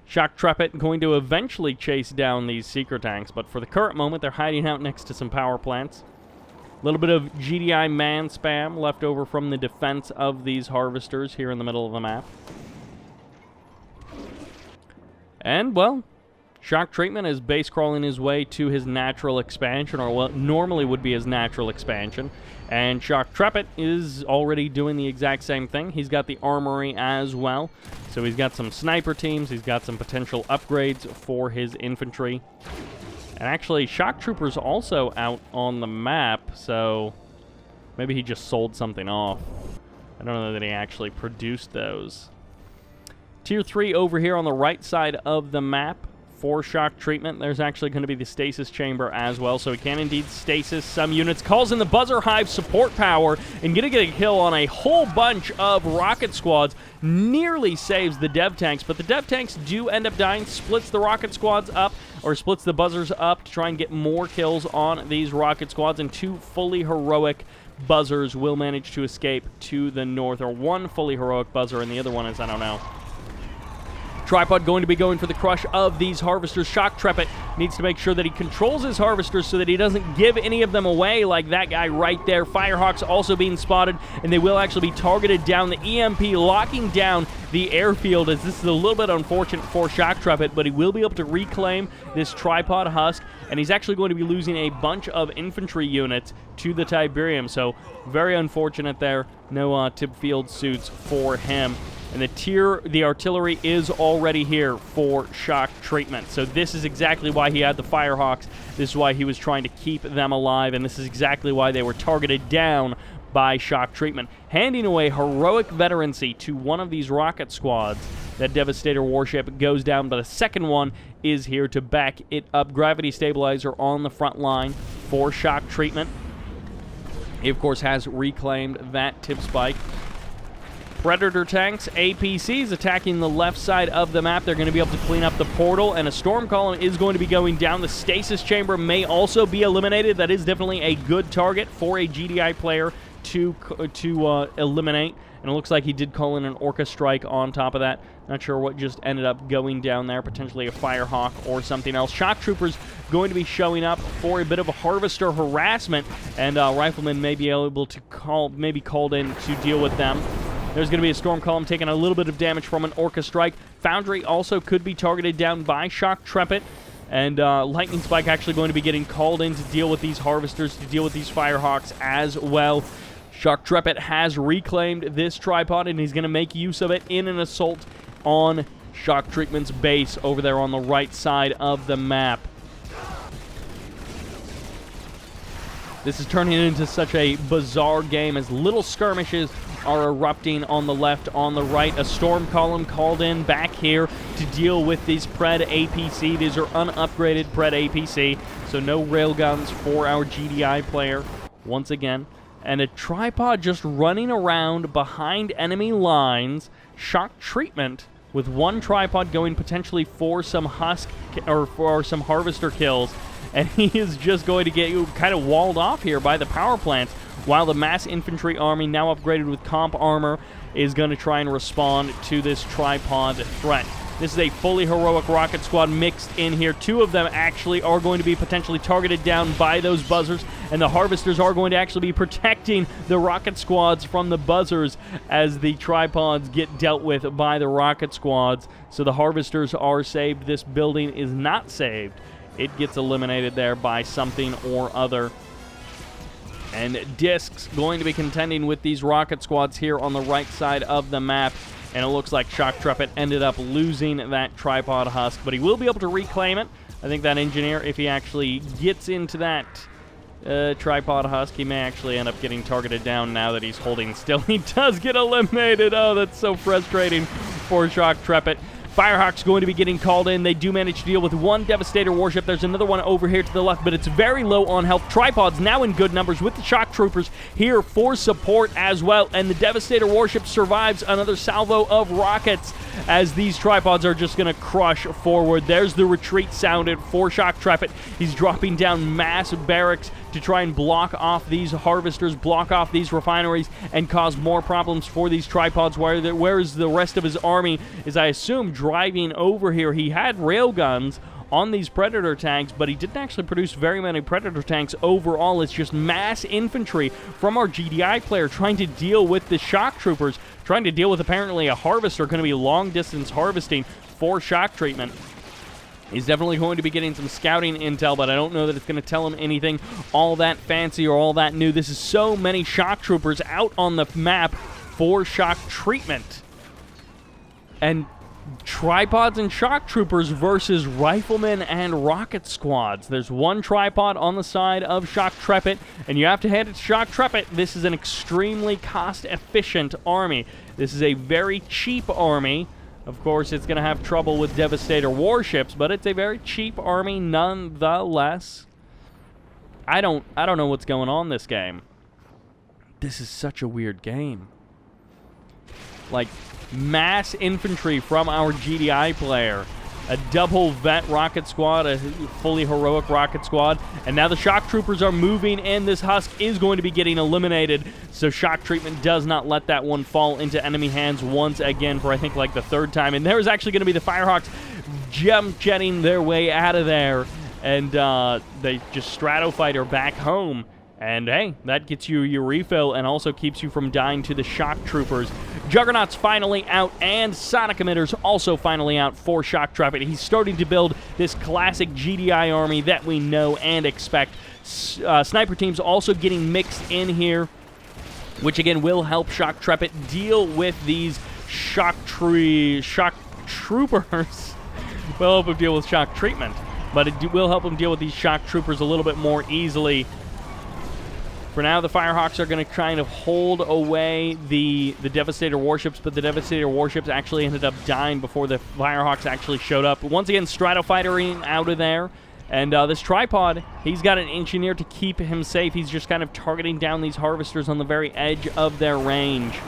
Speaker 1: Shocktreatment going to eventually chase down these Seeker tanks, but for the current moment, they're hiding out next to some power plants. A little bit of GDI man spam left over from the defense of these harvesters here in the middle of the map. And, well, Shocktreatment is base crawling his way to his natural expansion, or what normally would be his natural expansion. And Shocktreatment is already doing the exact same thing. He's got the armory as well. So he's got some sniper teams. He's got some potential upgrades for his infantry. And actually, Shock Troopers also out on the map. So maybe he just sold something off. I don't know that he actually produced those. Tier 3 over here on the right side of the map. For Shocktreatment, there's actually going to be the stasis chamber as well, so he can indeed stasis some units. Calls in the Buzzer Hive support power and going to get a kill on a whole bunch of rocket squads. Nearly saves the dev tanks, but the dev tanks do end up dying. Splits the rocket squads up, or splits the buzzers up to try and get more kills on these rocket squads, and two fully heroic buzzers will manage to escape to the north, or one fully heroic buzzer, and the other one is, I don't know. Tripod going to be going for the crush of these harvesters. Shocktreatment needs to make sure that he controls his harvesters so that he doesn't give any of them away like that guy right there. Firehawks also being spotted, and they will actually be targeted down. The EMP locking down the airfield, as this is a little bit unfortunate for Shocktreatment, but he will be able to reclaim this tripod husk, and he's actually going to be losing a bunch of infantry units to the Tiberium, so very unfortunate there. No tip field suits for him. And the artillery is already here for Shocktreatment. So this is exactly why he had the Firehawks. This is why he was trying to keep them alive, and this is exactly why they were targeted down by Shocktreatment. Handing away heroic veterancy to one of these rocket squads. That Devastator warship goes down, but a second one is here to back it up. Gravity stabilizer on the front line for Shocktreatment. He, of course, has reclaimed that tip spike. Predator tanks, APCs attacking the left side of the map. They're going to be able to clean up the portal, and a storm column is going to be going down. The stasis chamber may also be eliminated. That is definitely a good target for a GDI player to eliminate. And it looks like he did call in an Orca strike on top of that. Not sure what just ended up going down there. Potentially a Firehawk or something else. Shock Troopers going to be showing up for a bit of a harvester harassment, and Riflemen may be able to called in to deal with them. There's going to be a storm column taking a little bit of damage from an Orca strike. Foundry also could be targeted down by Shocktreatment. And Lightning Spike actually going to be getting called in to deal with these harvesters, to deal with these Firehawks as well. Shocktreatment has reclaimed this tripod, and he's going to make use of it in an assault on Shocktreatment's base over there on the right side of the map. This is turning into such a bizarre game as little skirmishes are erupting on the left, on the right. A storm column called in back here to deal with these Pred APC. These are unupgraded Pred APC, so no railguns for our GDI player once again. And a tripod just running around behind enemy lines. Shocktreatment with one tripod going potentially for some husk or for some harvester kills. And he is just going to get kind of walled off here by the power plants, while the mass infantry army, now upgraded with comp armor, is going to try and respond to this tripod threat. This is a fully heroic rocket squad mixed in here. Two of them actually are going to be potentially targeted down by those buzzers, and the harvesters are going to actually be protecting the rocket squads from the buzzers as the tripods get dealt with by the rocket squads. So the harvesters are saved. This building is not saved. It gets eliminated there by something or other. And Discs going to be contending with these rocket squads here on the right side of the map. and it looks like Shocktreatment ended up losing that tripod husk, but he will be able to reclaim it. I think that engineer, if he actually gets into that tripod husk, he may actually end up getting targeted down now that he's holding still. He does get eliminated. Oh, that's so frustrating for Shocktreatment. Firehawk's going to be getting called in. They do manage to deal with one Devastator warship. There's another one over here to the left, but it's very low on health. Tripod's now in good numbers with the Shock Troopers here for support as well, and the Devastator warship survives another salvo of rockets as these tripods are just going to crush forward. There's the retreat sounded for Shocktreatment. He's dropping down mass barracks to try and block off these harvesters, block off these refineries, and cause more problems for these tripods, whereas the rest of his army is, I assume, driving over here. He had railguns on these Predator tanks, but he didn't actually produce very many Predator tanks overall. It's just mass infantry from our GDI player trying to deal with the Shock Troopers, trying to deal with apparently a harvester, going to be long-distance harvesting for Shocktreatment. He's definitely going to be getting some scouting intel, but I don't know that it's going to tell him anything all that fancy or all that new. This is so many Shock Troopers out on the map for Shocktreatment. And tripods and Shock Troopers versus riflemen and rocket squads. There's one tripod on the side of Shocktreatment, and you have to hand it to Shocktreatment. This is an extremely cost-efficient army. This is a very cheap army. Of course, it's going to have trouble with Devastator warships, but it's a very cheap army nonetheless. I don't know what's going on this game. This is such a weird game. Like, mass infantry from our GDI player, a double vet rocket squad, a fully heroic rocket squad, and now the Shock Troopers are moving in. This husk is going to be getting eliminated, so Shocktreatment does not let that one fall into enemy hands once again for, I think, like the third time. And there's actually going to be the Firehawks jump jetting their way out of there, and they just stratofighter back home. And hey, that gets you your refill and also keeps you from dying to the Shock Troopers. Juggernaut's finally out, and Sonic Emitter's also finally out for Shocktreatment. He's starting to build this classic GDI army that we know and expect. Sniper teams also getting mixed in here, which again will help Shocktreatment deal with these Shock Troopers. Will help him deal with Shocktreatment, but it will help him deal with these Shock Troopers a little bit more easily. For now, the Firehawks are going to kind of hold away the Devastator warships, but the Devastator warships actually ended up dying before the Firehawks actually showed up. But once again, stratofightering out of there. And this tripod, he's got an engineer to keep him safe. He's just kind of targeting down these harvesters on the very edge of their range.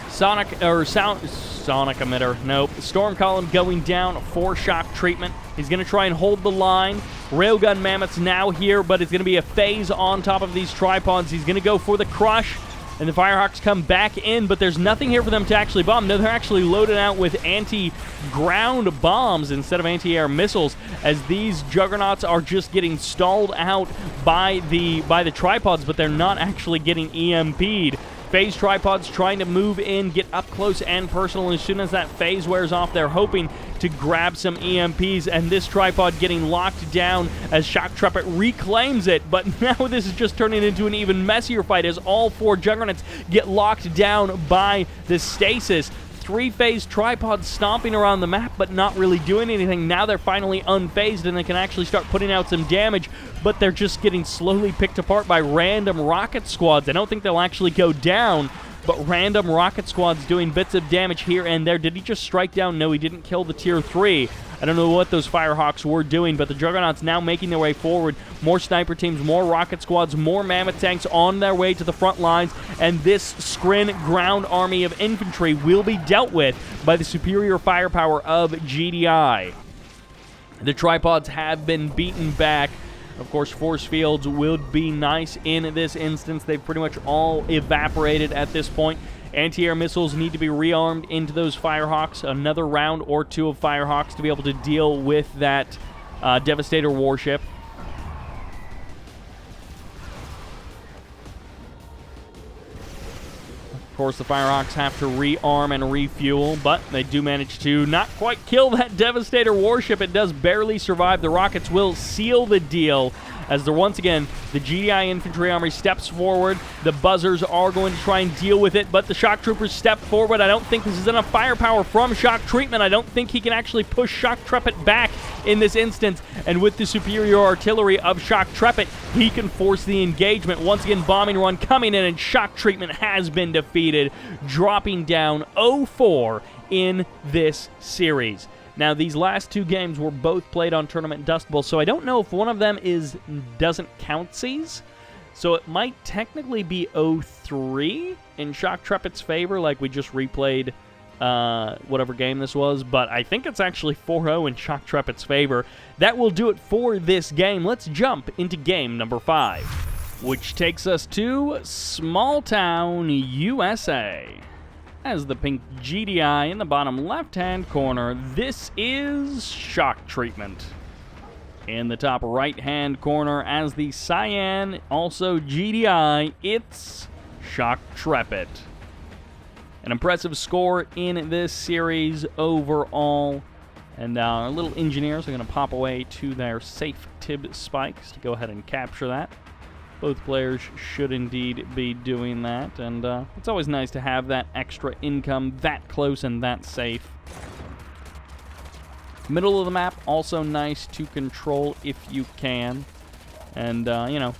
Speaker 1: Sonic Emitter, nope. Storm Column going down for Shocktreatment. He's going to try and hold the line. Railgun Mammoth's now here, but it's going to be a phase on top of these tripods. He's going to go for the crush, and the Firehawks come back in, but there's nothing here for them to actually bomb. No, they're actually loaded out with anti-ground bombs instead of anti-air missiles, as these Juggernauts are just getting stalled out by the tripods, but they're not actually getting EMP'd. Phase tripods trying to move in, get up close and personal. As soon as that phase wears off, they're hoping to grab some EMPs, and this tripod getting locked down as Shocktreatment reclaims it. But now this is just turning into an even messier fight as all four Juggernauts get locked down by the stasis. Three-phase tripods stomping around the map, but not really doing anything. Now they're finally unfazed, and they can actually start putting out some damage, but they're just getting slowly picked apart by random rocket squads. I don't think they'll actually go down, but random rocket squads doing bits of damage here and there. Did he just strike down? No, he didn't kill the Tier 3. I don't know what those Firehawks were doing, but the Juggernauts now making their way forward. More sniper teams, more rocket squads, more mammoth tanks on their way to the front lines, and this Skrin ground army of infantry will be dealt with by the superior firepower of GDI. The tripods have been beaten back. Of course, force fields would be nice in this instance. They've pretty much all evaporated at this point. Anti-air missiles need to be rearmed into those Firehawks. Another round or two of Firehawks to be able to deal with that Devastator warship. Of course, the Firehawks have to rearm and refuel, but they do manage to not quite kill that Devastator warship. It does barely survive. The rockets will seal the deal as they're once again, the GDI Infantry Army steps forward. The buzzers are going to try and deal with it, but the Shock Troopers step forward. I don't think this is enough firepower from Shock Treatment. I don't think he can actually push Shoctrepet back in this instance, and with the superior artillery of Shoctrepet, he can force the engagement. Once again, bombing run coming in, and Shock Treatment has been defeated, dropping down 0-4 in this series. Now, these last two games were both played on Tournament Dust Bowl, so I don't know if one of them doesn't count-sies. So it might technically be 0-3 in Shoctrepet's favor, like we just replayed whatever game this was, but I think it's actually 4-0 in Shoctrepet's favor. That will do it for this game. Let's jump into game number 5, which takes us to Small Town, USA. As the pink GDI in the bottom left-hand corner, this is Shock Treatment. In the top right-hand corner, as the cyan, also GDI, it's Shoctrepet. An impressive score in this series overall. And our little engineers are going to pop away to their safe Tib spikes to go ahead and capture that. Both players should indeed be doing that, and it's always nice to have that extra income that close and that safe. Middle of the map, also nice to control if you can. And, you know,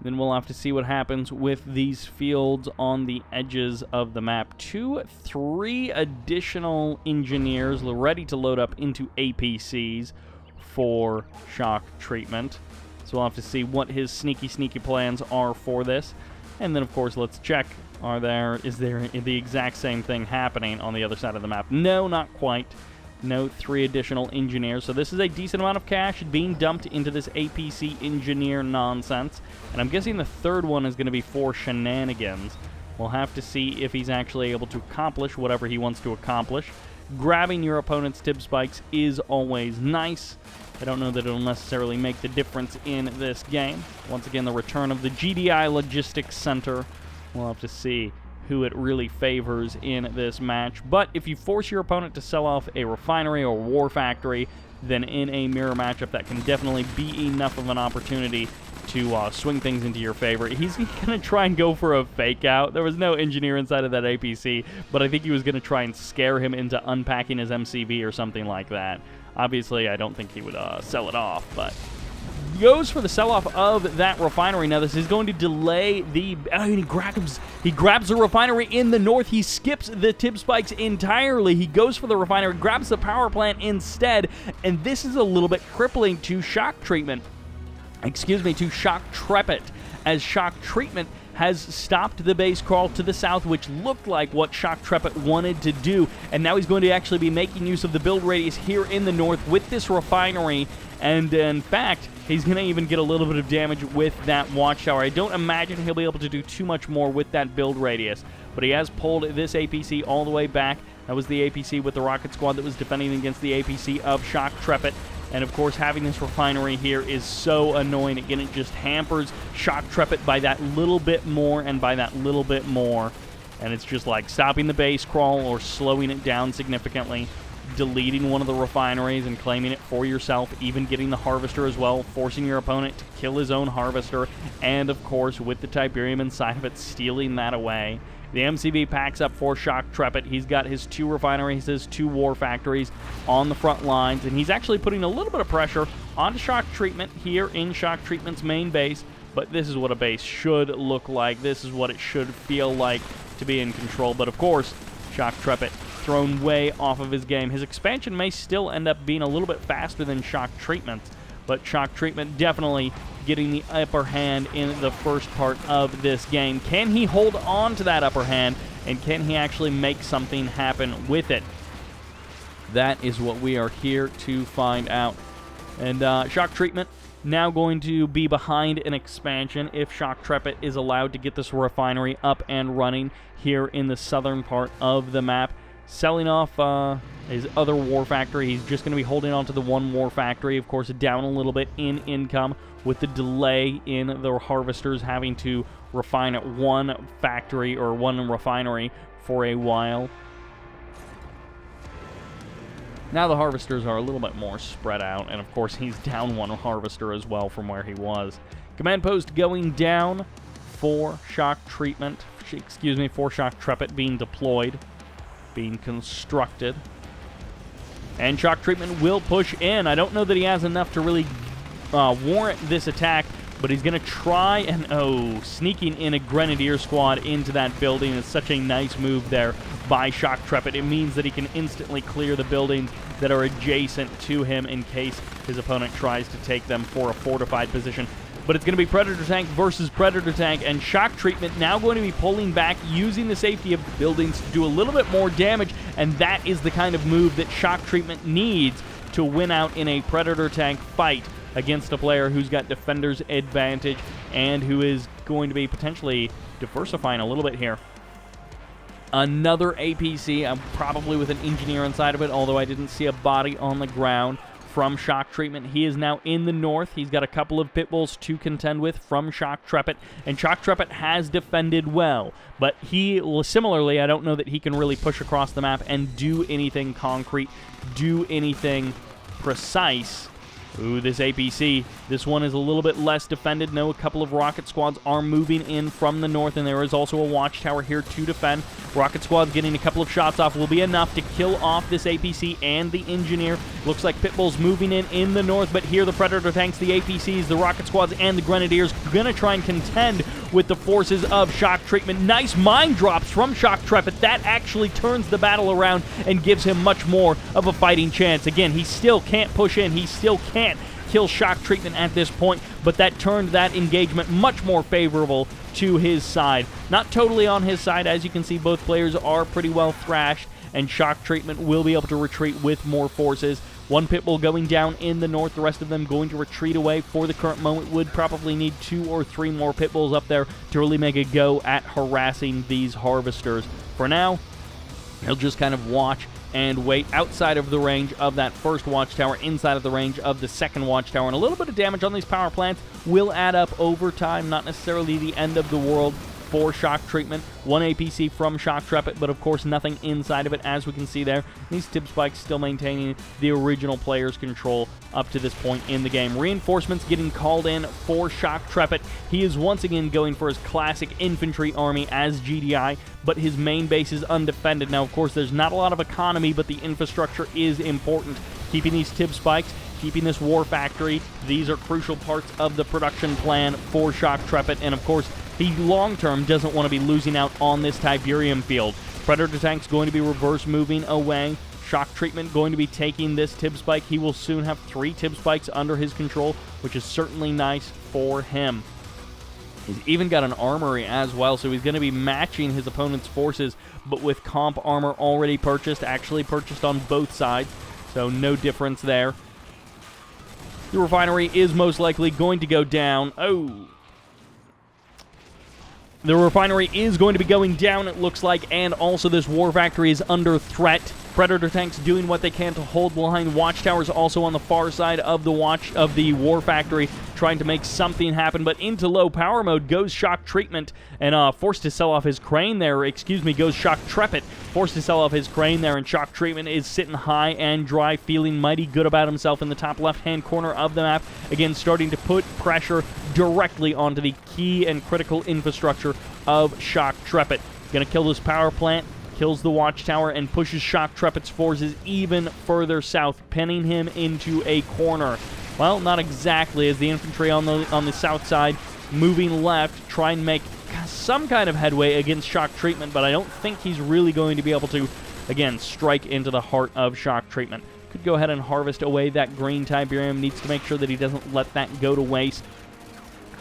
Speaker 1: then we'll have to see what happens with these fields on the edges of the map. 2-3 additional engineers ready to load up into APCs for Shock Treatment. So we'll have to see what his sneaky plans are for this. And then, of course, let's check. Is there the exact same thing happening on the other side of the map? No, not quite. No 3 additional engineers. So this is a decent amount of cash being dumped into this APC engineer nonsense. And I'm guessing the third one is going to be for shenanigans. We'll have to see if he's actually able to accomplish whatever he wants to accomplish. Grabbing your opponent's tib spikes is always nice. I don't know that it'll necessarily make the difference in this game. Once again, the return of the GDI Logistics Center. We'll have to see who it really favors in this match. But if you force your opponent to sell off a refinery or war factory, then in a mirror matchup, that can definitely be enough of an opportunity to swing things into your favor. He's going to try and go for a fake out. There was no engineer inside of that APC, but I think he was going to try and scare him into unpacking his MCV or something like that. Obviously, I don't think he would sell it off, but he goes for the sell-off of that refinery. Now, this is going to delay the... he grabs the refinery in the north. He skips the tib spikes entirely. He goes for the refinery, grabs the power plant instead, and this is a little bit crippling to Shock Treatment. Excuse me, to Shoctrepet, as Shock Treatment has stopped the base crawl to the south, which looked like what Shoctrepet wanted to do, and now he's going to actually be making use of the build radius here in the north with this refinery, and in fact, he's going to even get a little bit of damage with that watchtower. I don't imagine he'll be able to do too much more with that build radius, but he has pulled this APC all the way back. That was the APC with the rocket squad that was defending against the APC of Shoctrepet. And of course, having this refinery here is so annoying. Again, it just hampers Shoctrepet by that little bit more and by that little bit more. And it's just like stopping the base crawl or slowing it down significantly, deleting one of the refineries and claiming it for yourself, even getting the harvester as well, forcing your opponent to kill his own harvester, and of course, with the Tiberium inside of it, stealing that away. The MCV packs up for Shoctrepet. He's got his 2 refineries, his 2 war factories on the front lines, and he's actually putting a little bit of pressure onto Shock Treatment here in Shock Treatment's main base, but this is what a base should look like. This is what it should feel like to be in control, but of course, Shoctrepet thrown way off of his game. His expansion may still end up being a little bit faster than Shock Treatment, but Shock Treatment definitely getting the upper hand in the first part of this game. Can he hold on to that upper hand, and can he actually make something happen with it? That is what we are here to find out. And Shock Treatment now going to be behind an expansion if Shoctrepet is allowed to get this refinery up and running here in the southern part of the map. Selling off his other war factory. He's just going to be holding on to the 1 war factory, of course, down a little bit in income with the delay in the harvesters having to refine at 1 factory or 1 refinery for a while. Now the harvesters are a little bit more spread out, and of course he's down one harvester as well from where he was. Command post going down for shock treatment, for Shoktrepet being deployed, being constructed. And shock treatment will push in. I don't know that he has enough to really warrant this attack, but he's going to try and, sneaking in a Grenadier squad into that building. It's such a nice move there by Shoktrepet. It means that he can instantly clear the buildings that are adjacent to him in case his opponent tries to take them for a fortified position. But it's going to be Predator Tank versus Predator Tank, and Shock Treatment now going to be pulling back, using the safety of the buildings to do a little bit more damage, and that is the kind of move that Shock Treatment needs to win out in a Predator Tank fight against a player who's got Defender's advantage and who is going to be potentially diversifying a little bit here. Another APC, probably with an engineer inside of it, although I didn't see a body on the ground from Shock Treatment. He is now in the north. He's got a couple of pit bulls to contend with from Shoktrepet, and Shoktrepet has defended well, but he, similarly, I don't know that he can really push across the map and do anything concrete, do anything precise. Ooh, this APC, this one is a little bit less defended. No, a couple of rocket squads are moving in from the north, and there is also a watchtower here to defend. Rocket squads getting a couple of shots off will be enough to kill off this APC and the engineer. Looks like Pitbull's moving in the north, but here the Predator tanks, the APCs, the rocket squads, and the Grenadiers gonna try and contend with the forces of Shock Treatment. Nice mine drops from Shoktrepet. That actually turns the battle around and gives him much more of a fighting chance. Again, he still can't push in. He still can't kill Shock Treatment at this point, but that turned that engagement much more favorable to his side. Not totally on his side. As you can see, both players are pretty well thrashed, and Shock Treatment will be able to retreat with more forces. One Pitbull going down in the north, the rest of them going to retreat away. For the current moment, would probably need 2 or 3 more Pitbulls up there to really make a go at harassing these harvesters. For now, he'll just kind of watch and wait outside of the range of that first watchtower, inside of the range of the second watchtower, and a little bit of damage on these power plants will add up over time, not necessarily the end of the world for Shock Treatment. One APC from Shoktrepet, but of course nothing inside of it, as we can see there. These tip spikes still maintaining the original player's control up to this point in the game. Reinforcements getting called in for Shoktrepet. He is once again going for his classic infantry army as GDI, but his main base is undefended. Now, of course, there's not a lot of economy, but the infrastructure is important. Keeping these tip spikes, keeping this war factory, these are crucial parts of the production plan for Shoktrepet, and of course, he long-term doesn't want to be losing out on this Tiberium field. Predator tank's going to be reverse moving away. Shock Treatment going to be taking this tib spike. He will soon have 3 tib spikes under his control, which is certainly nice for him. He's even got an armory as well, so he's going to be matching his opponent's forces, but with comp armor already purchased, actually purchased on both sides, so no difference there. The refinery is most likely going to go down. The refinery is going to be going down, it looks like, and also this war factory is under threat. Predator tanks doing what they can to hold line. Watchtowers also on the far side of the war factory, trying to make something happen, but into low power mode goes Shock Treatment, and forced to sell off his crane there. Goes Shoktrepet, forced to sell off his crane there, and Shock Treatment is sitting high and dry, feeling mighty good about himself in the top left-hand corner of the map. Again, starting to put pressure directly onto the key and critical infrastructure of Shoktrepet. Gonna kill this power plant, kills the watchtower, and pushes Shoktrepet's forces even further south, pinning him into a corner. Well, not exactly, as the infantry on the south side moving left, try and make some kind of headway against Shock Treatment, but I don't think he's really going to be able to, again, strike into the heart of Shock Treatment. Could go ahead and harvest away that green Tiberium, needs to make sure that he doesn't let that go to waste.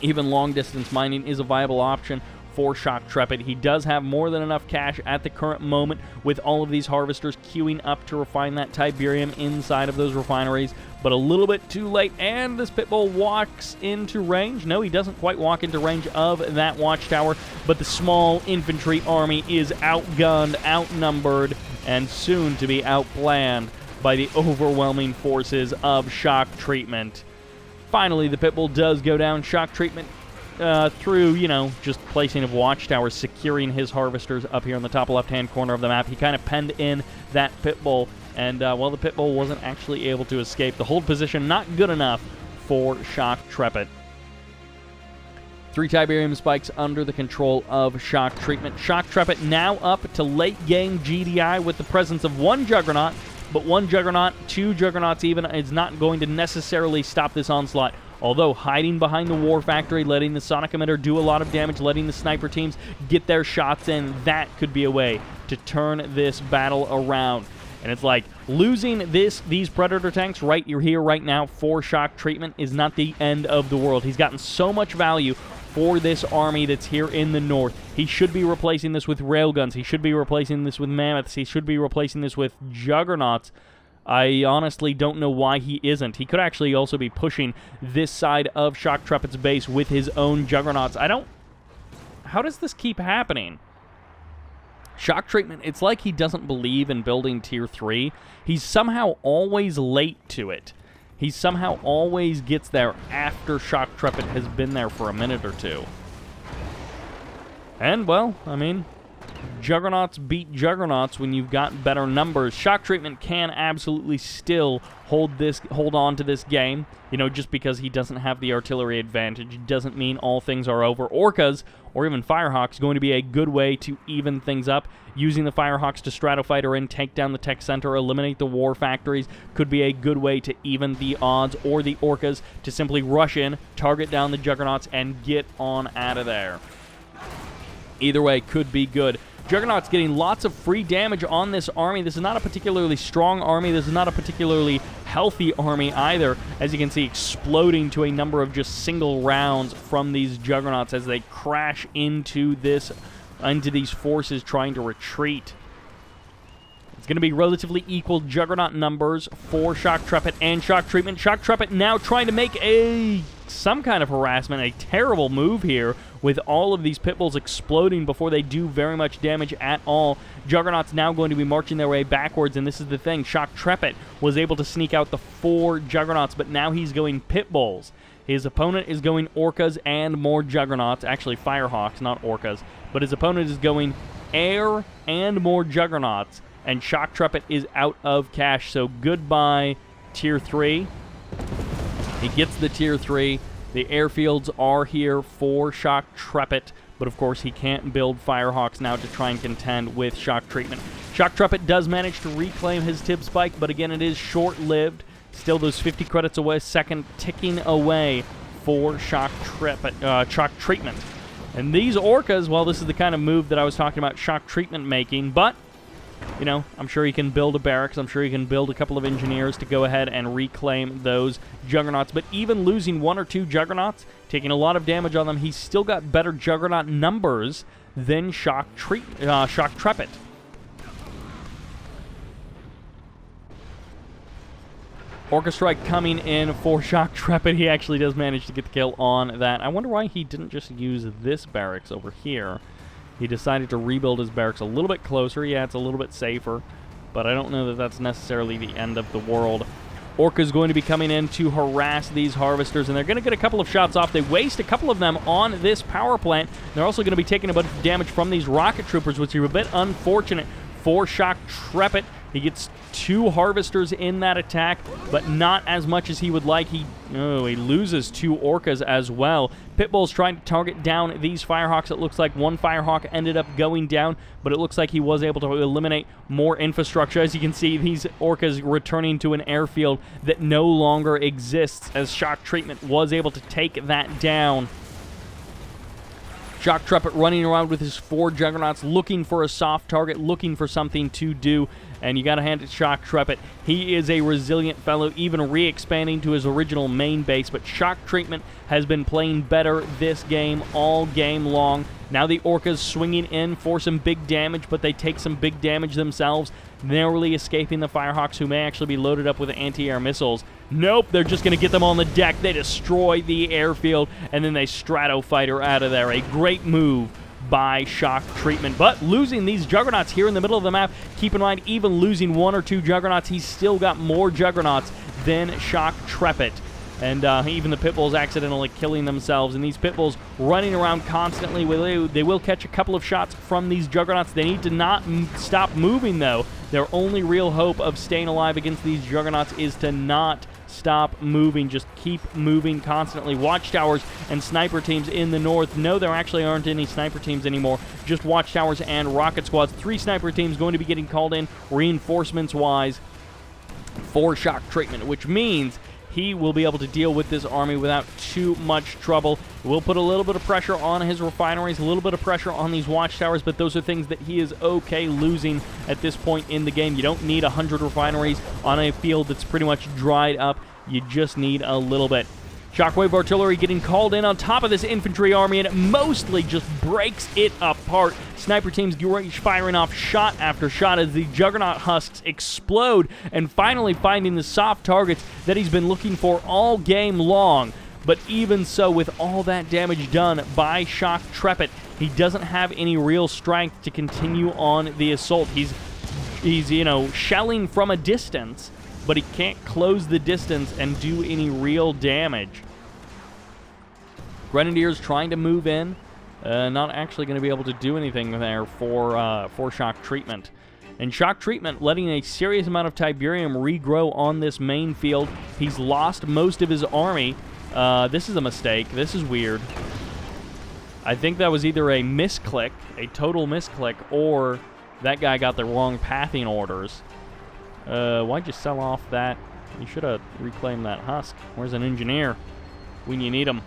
Speaker 1: Even long-distance mining is a viable option for Shoktrepet. He does have more than enough cash at the current moment with all of these harvesters queuing up to refine that Tiberium inside of those refineries, but a little bit too late, and this Pitbull walks into range. No, he doesn't quite walk into range of that watchtower, but the small infantry army is outgunned, outnumbered, and soon to be outplanned by the overwhelming forces of Shock Treatment. Finally, the Pitbull does go down. Shock Treatment through, just placing of watchtowers, securing his harvesters up here in the top left-hand corner of the map. He kind of penned in that Pitbull And, well, the Pitbull wasn't actually able to escape. The hold position not good enough for Shocktreatment. 3 Tiberium spikes under the control of Shocktreatment. Shocktreatment now up to late game GDI with the presence of 1 Juggernaut, but 1 Juggernaut, 2 Juggernauts even, is not going to necessarily stop this onslaught. Although hiding behind the War Factory, letting the Sonic Emitter do a lot of damage, letting the sniper teams get their shots in, that could be a way to turn this battle around. And it's like, losing these Predator tanks right here, right now, for Shocktreatment is not the end of the world. He's gotten so much value for this army that's here in the north. He should be replacing this with railguns. He should be replacing this with mammoths. He should be replacing this with juggernauts. I honestly don't know why he isn't. He could actually also be pushing this side of Shocktrepet's base with his own juggernauts. How does this keep happening? Shocktreatment, it's like he doesn't believe in building Tier 3. He's somehow always late to it. He somehow always gets there after Shocktrepet has been there for a minute or two. And, well, I mean, Juggernauts beat Juggernauts when you've got better numbers. Shocktreatment can absolutely still hold on to this game. You know, just because he doesn't have the artillery advantage doesn't mean all things are over. Orcas, or even Firehawks, going to be a good way to even things up. Using the Firehawks to stratofighter in, take down the tech center, eliminate the war factories could be a good way to even the odds, or the Orcas to simply rush in, target down the Juggernauts, and get on out of there. Either way, could be good. Juggernaut's getting lots of free damage on this army. This is not a particularly strong army. This is not a particularly healthy army either. As you can see, exploding to a number of just single rounds from these Juggernauts as they crash into these forces trying to retreat. It's going to be relatively equal Juggernaut numbers for Shocktrepet and Shocktreatment. Shocktrepet now trying to make some kind of harassment, a terrible move here with all of these Pitbulls exploding before they do very much damage at all. Juggernaut's now going to be marching their way backwards, and this is the thing. Shocktrepet was able to sneak out the 4 Juggernauts, but now he's going Pitbulls. His opponent is going Orcas and more Juggernauts, actually Firehawks, not Orcas, but his opponent is going Air and more Juggernauts, and Shocktrepet is out of cash, so goodbye Tier 3. He gets the Tier 3. The airfields are here for Shocktrepet, but of course he can't build Firehawks now to try and contend with Shocktreatment. Shocktrepet does manage to reclaim his Tib Spike, but again it is short-lived. Still those 50 credits a second ticking away for Shocktreatment. And these Orcas, well, this is the kind of move that I was talking about Shocktreatment making, but you know, I'm sure he can build a barracks. I'm sure he can build a couple of engineers to go ahead and reclaim those Juggernauts. But even losing 1 or 2 Juggernauts, taking a lot of damage on them, he's still got better Juggernaut numbers than Shocktrepet. Orca Strike coming in for Shocktrepet. He actually does manage to get the kill on that. I wonder why he didn't just use this barracks over here. He decided to rebuild his barracks a little bit closer. Yeah, it's a little bit safer, but I don't know that that's necessarily the end of the world. Orca's going to be coming in to harass these harvesters, and they're going to get a couple of shots off. They waste a couple of them on this power plant. They're also going to be taking a bunch of damage from these rocket troopers, which is a bit unfortunate for Shocktrepet. He gets 2 harvesters in that attack, but not as much as he would like. He loses 2 Orcas as well. Pitbull's trying to target down these Firehawks. It looks like 1 Firehawk ended up going down, but it looks like he was able to eliminate more infrastructure. As you can see, these Orcas returning to an airfield that no longer exists, as Shocktreatment was able to take that down. Shocktrepet running around with his 4 Juggernauts, looking for a soft target, looking for something to do, and you gotta hand it to Shocktrepet. He is a resilient fellow, even re-expanding to his original main base, but Shocktreatment has been playing better this game all game long. Now the Orcas swinging in for some big damage, but they take some big damage themselves, narrowly escaping the Firehawks, who may actually be loaded up with anti-air missiles. Nope, they're just going to get them on the deck. They destroy the airfield, and then they stratofighter out of there. A great move by Shocktreatment. But losing these Juggernauts here in the middle of the map, keep in mind, even losing 1 or 2 Juggernauts, he's still got more Juggernauts than Shocktrepet. and even the pit bulls accidentally killing themselves. And these pit bulls running around constantly. They will catch a couple of shots from these juggernauts. They need to not stop moving, though. Their only real hope of staying alive against these juggernauts is to not stop moving. Just keep moving constantly. Watchtowers and sniper teams in the north. No, there actually aren't any sniper teams anymore. Just watchtowers and rocket squads. 3 sniper teams going to be getting called in reinforcements-wise for shock treatment, which means he will be able to deal with this army without too much trouble. We'll put a little bit of pressure on his refineries, a little bit of pressure on these watchtowers, but those are things that he is okay losing at this point in the game. You don't need 100 refineries on a field that's pretty much dried up. You just need a little bit. Shockwave artillery getting called in on top of this infantry army, and it mostly just breaks it apart. Sniper teams firing off shot after shot as the juggernaut husks explode, and finally finding the soft targets that he's been looking for all game long. But even so, with all that damage done by Shocktreatment, he doesn't have any real strength to continue on the assault. He's shelling from a distance, but he can't close the distance and do any real damage. Grenadiers trying to move in, not actually going to be able to do anything there for shock treatment. And shock treatment letting a serious amount of Tiberium regrow on this main field. He's lost most of his army. This is a mistake. This is weird. I think that was either a misclick, a total misclick, or that guy got the wrong pathing orders. Why'd you sell off that? You should have reclaimed that husk. Where's an engineer when you need him?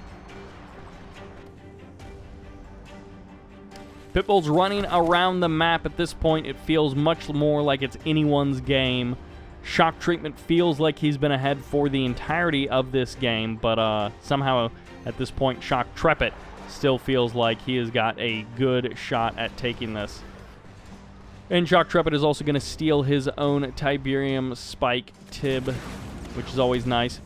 Speaker 1: Pitbull's running around the map at this point. It feels much more like it's anyone's game. Shock treatment feels like he's been ahead for the entirety of this game, but somehow at this point Shocktreatment still feels like he has got a good shot at taking this. And Shocktreatment is also going to steal his own Tiberium Spike Tib, which is always nice.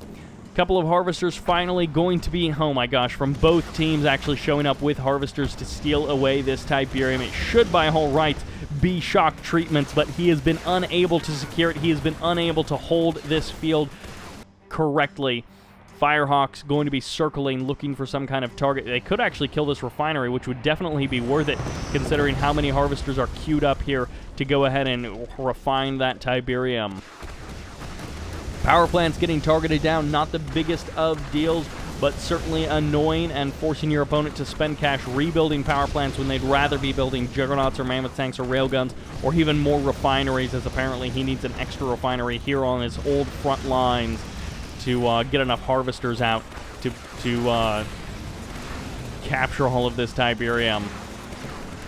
Speaker 1: Couple of harvesters finally going to be, oh my gosh, from both teams actually showing up with harvesters to steal away this Tiberium. It should by all rights be shock treatments, but he has been unable to secure it. He has been unable to hold this field correctly. Firehawks going to be circling, looking for some kind of target. They could actually kill this refinery, which would definitely be worth it, considering how many harvesters are queued up here to go ahead and refine that Tiberium. Power plants getting targeted down, not the biggest of deals, but certainly annoying and forcing your opponent to spend cash rebuilding power plants when they'd rather be building juggernauts or mammoth tanks or railguns or even more refineries, as apparently he needs an extra refinery here on his old front lines to get enough harvesters out to capture all of this Tiberium.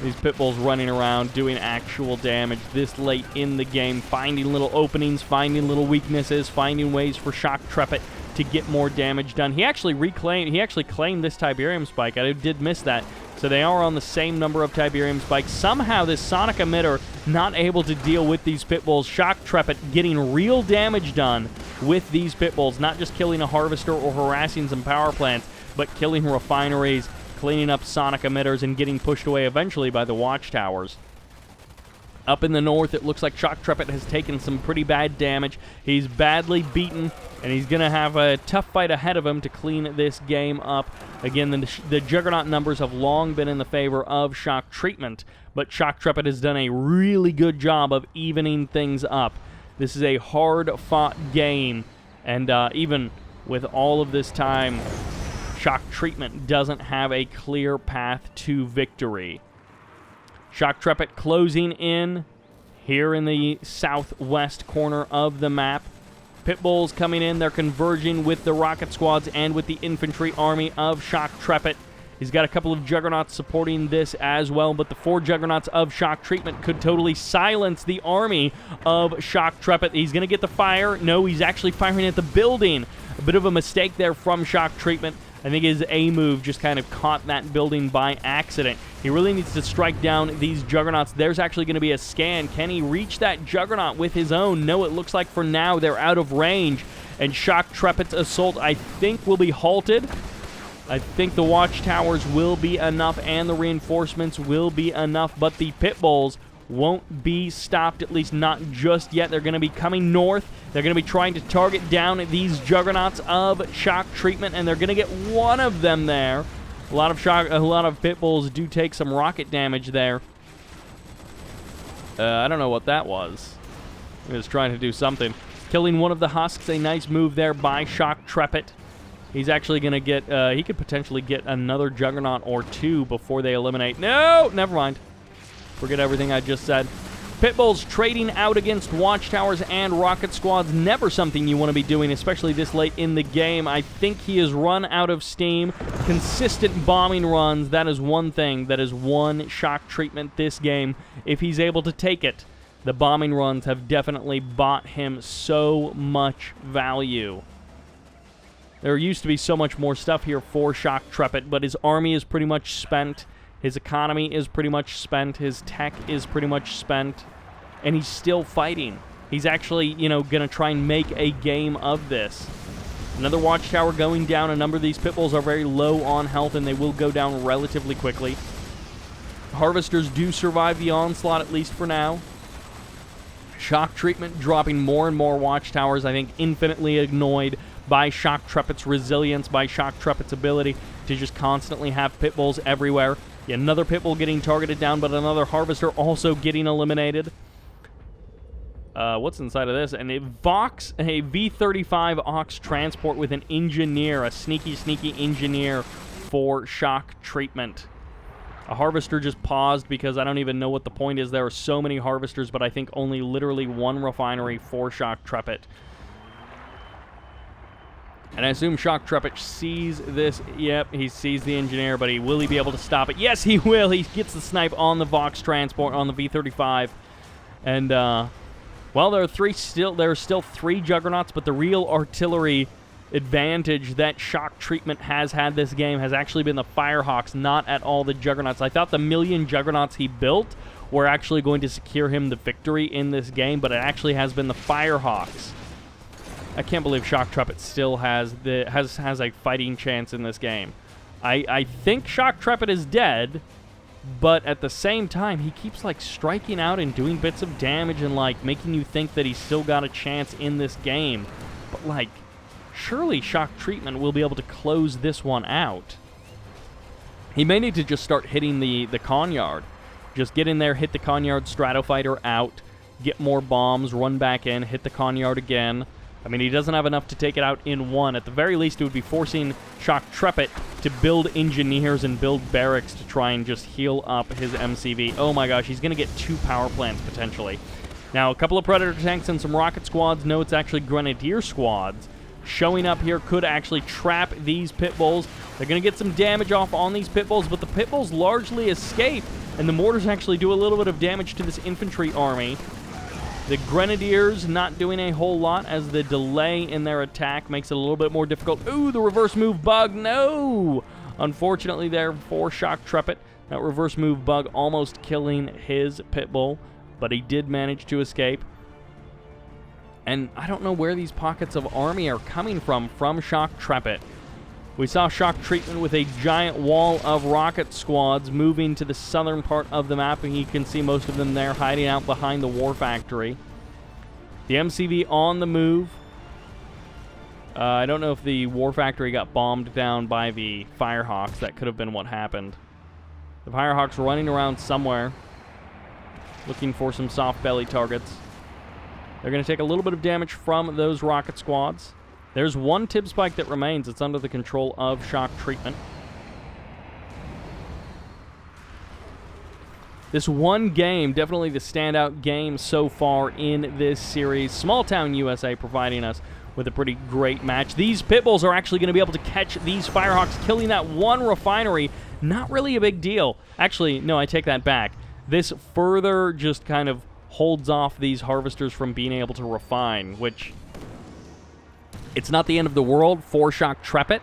Speaker 1: These pitbulls running around doing actual damage this late in the game, finding little openings, finding little weaknesses, finding ways for Shocktreatment to get more damage done. He actually claimed this Tiberium spike. I did miss that. So they are on the same number of Tiberium spikes. Somehow this sonic emitter not able to deal with these pitbulls. Shocktreatment getting real damage done with these pitbulls, not just killing a harvester or harassing some power plants, but killing refineries, cleaning up sonic emitters, and getting pushed away eventually by the watchtowers. Up in the north, it looks like Shocktreatment has taken some pretty bad damage. He's badly beaten, and he's going to have a tough fight ahead of him to clean this game up. Again, the Juggernaut numbers have long been in the favor of Shocktreatment, but Shocktreatment has done a really good job of evening things up. This is a hard-fought game, and even with all of this time, Shocktreatment doesn't have a clear path to victory. Shocktreatment closing in here in the southwest corner of the map. Pitbulls coming in, they're converging with the rocket squads and with the infantry army of Shocktreatment. He's got a couple of Juggernauts supporting this as well, but the 4 Juggernauts of Shocktreatment could totally silence the army of Shocktreatment. He's going to get the fire. No, he's actually firing at the building. A bit of a mistake there from Shocktreatment. I think his A move just kind of caught that building by accident. He really needs to strike down these Juggernauts. There's actually going to be a scan. Can he reach that Juggernaut with his own? No, it looks like for now they're out of range. And Shocktreatment's assault, I think, will be halted. I think the watchtowers will be enough and the reinforcements will be enough, but the pitbulls won't be stopped, at least not just yet. They're going to be coming north. They're going to be trying to target down these juggernauts of shock treatment, and they're going to get one of them there. A lot of pit bulls do take some rocket damage there. I don't know what that was. He was trying to do something. Killing one of the husks, a nice move there by Shocktreatment. He's actually going to get, he could potentially get another juggernaut or two before they eliminate. No, never mind. Forget everything I just said. Pitbulls trading out against watchtowers and rocket squads, never something you want to be doing, especially this late in the game. I think he has run out of steam. Consistent bombing runs, that is one thing. That is one shock treatment this game. If he's able to take it, the bombing runs have definitely bought him so much value. There used to be so much more stuff here for Shocktreatment, but his army is pretty much spent. His economy is pretty much spent. His tech is pretty much spent. And he's still fighting. He's actually, you know, going to try and make a game of this. Another watchtower going down. A number of these pitbulls are very low on health, and they will go down relatively quickly. Harvesters do survive the onslaught, at least for now. Shock treatment dropping more and more watchtowers, I think infinitely annoyed by Shocktreatment's resilience, by Shocktreatment's ability to just constantly have pitbulls everywhere. Another pitbull getting targeted down, but another harvester also getting eliminated. What's inside of this? And a V-35 Ox transport with an engineer, a sneaky engineer for shock treatment. A harvester just paused because I don't even know what the point is. There are so many harvesters, but I think only literally one refinery for Shocktreatment. And I assume Shocktreatment sees this. Yep, he sees the engineer, but will he be able to stop it? Yes, he will. He gets the snipe on the Vox transport, on the V-35. And, well, there are still three juggernauts, but the real artillery advantage that shock treatment has had this game has actually been the Firehawks, not at all the juggernauts. I thought the million juggernauts he built were actually going to secure him the victory in this game, but it actually has been the Firehawks. I can't believe Shocktreatment still has a fighting chance in this game. I think Shocktreatment is dead, but at the same time, he keeps like striking out and doing bits of damage and like making you think that he's still got a chance in this game. But like, surely shock treatment will be able to close this one out. He may need to just start hitting the Conyard. Just get in there, hit the Conyard Stratofighter out, get more bombs, run back in, hit the Conyard again. I mean, he doesn't have enough to take it out in one. At the very least, it would be forcing Shocktreatment to build engineers and build barracks to try and just heal up his MCV. Oh my gosh, he's going to get 2 power plants, potentially. Now, a couple of Predator tanks and some rocket squads. No, it's actually Grenadier squads. Showing up here could actually trap these pitbulls. They're going to get some damage off on these pitbulls, but the pitbulls largely escape, and the mortars actually do a little bit of damage to this infantry army. The Grenadiers not doing a whole lot as the delay in their attack makes it a little bit more difficult. Ooh, the reverse move bug, no! Unfortunately there for Shocktreatment, that reverse move bug almost killing his pitbull, but he did manage to escape. And I don't know where these pockets of army are coming from Shocktreatment. We saw shock treatment with a giant wall of rocket squads moving to the southern part of the map, and you can see most of them there hiding out behind the war factory. The MCV on the move. I don't know if the war factory got bombed down by the Firehawks. That could have been what happened. The Firehawks running around somewhere, looking for some soft belly targets. They're going to take a little bit of damage from those rocket squads. There's one tib spike that remains. It's under the control of shock treatment. This one game, definitely the standout game so far in this series. Small Town USA providing us with a pretty great match. These pitbulls are actually going to be able to catch these Firehawks, killing that one refinery. Not really a big deal. Actually, no, I take that back. This further just kind of holds off these harvesters from being able to refine, which... It's not the end of the world for Shocktreatment,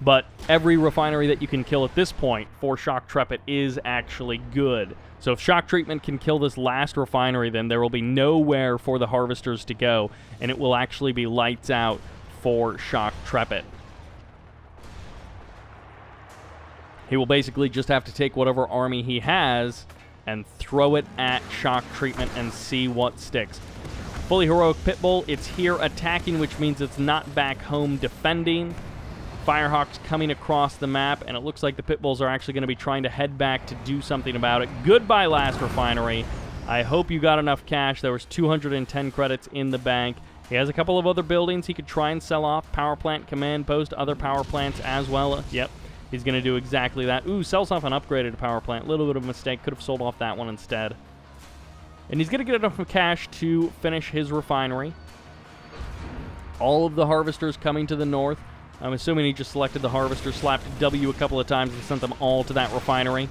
Speaker 1: but every refinery that you can kill at this point for Shocktreatment is actually good. So if shock treatment can kill this last refinery, then there will be nowhere for the harvesters to go, and it will actually be lights out for Shocktreatment. He will basically just have to take whatever army he has and throw it at shock treatment and see what sticks. Fully heroic Pitbull, it's here attacking, which means it's not back home defending. Firehawk's coming across the map, and it looks like the Pitbulls are actually going to be trying to head back to do something about it. Goodbye, last refinery. I hope you got enough cash. There was 210 credits in the bank. He has a couple of other buildings he could try and sell off. Power plant, command post, other power plants as well. Yep, he's going to do exactly that. Ooh, sells off an upgraded power plant. Little bit of a mistake. Could have sold off that one instead. And he's going to get enough cash to finish his refinery. All of the harvesters coming to the north. I'm assuming he just selected the harvester, slapped W a couple of times, and sent them all to that refinery.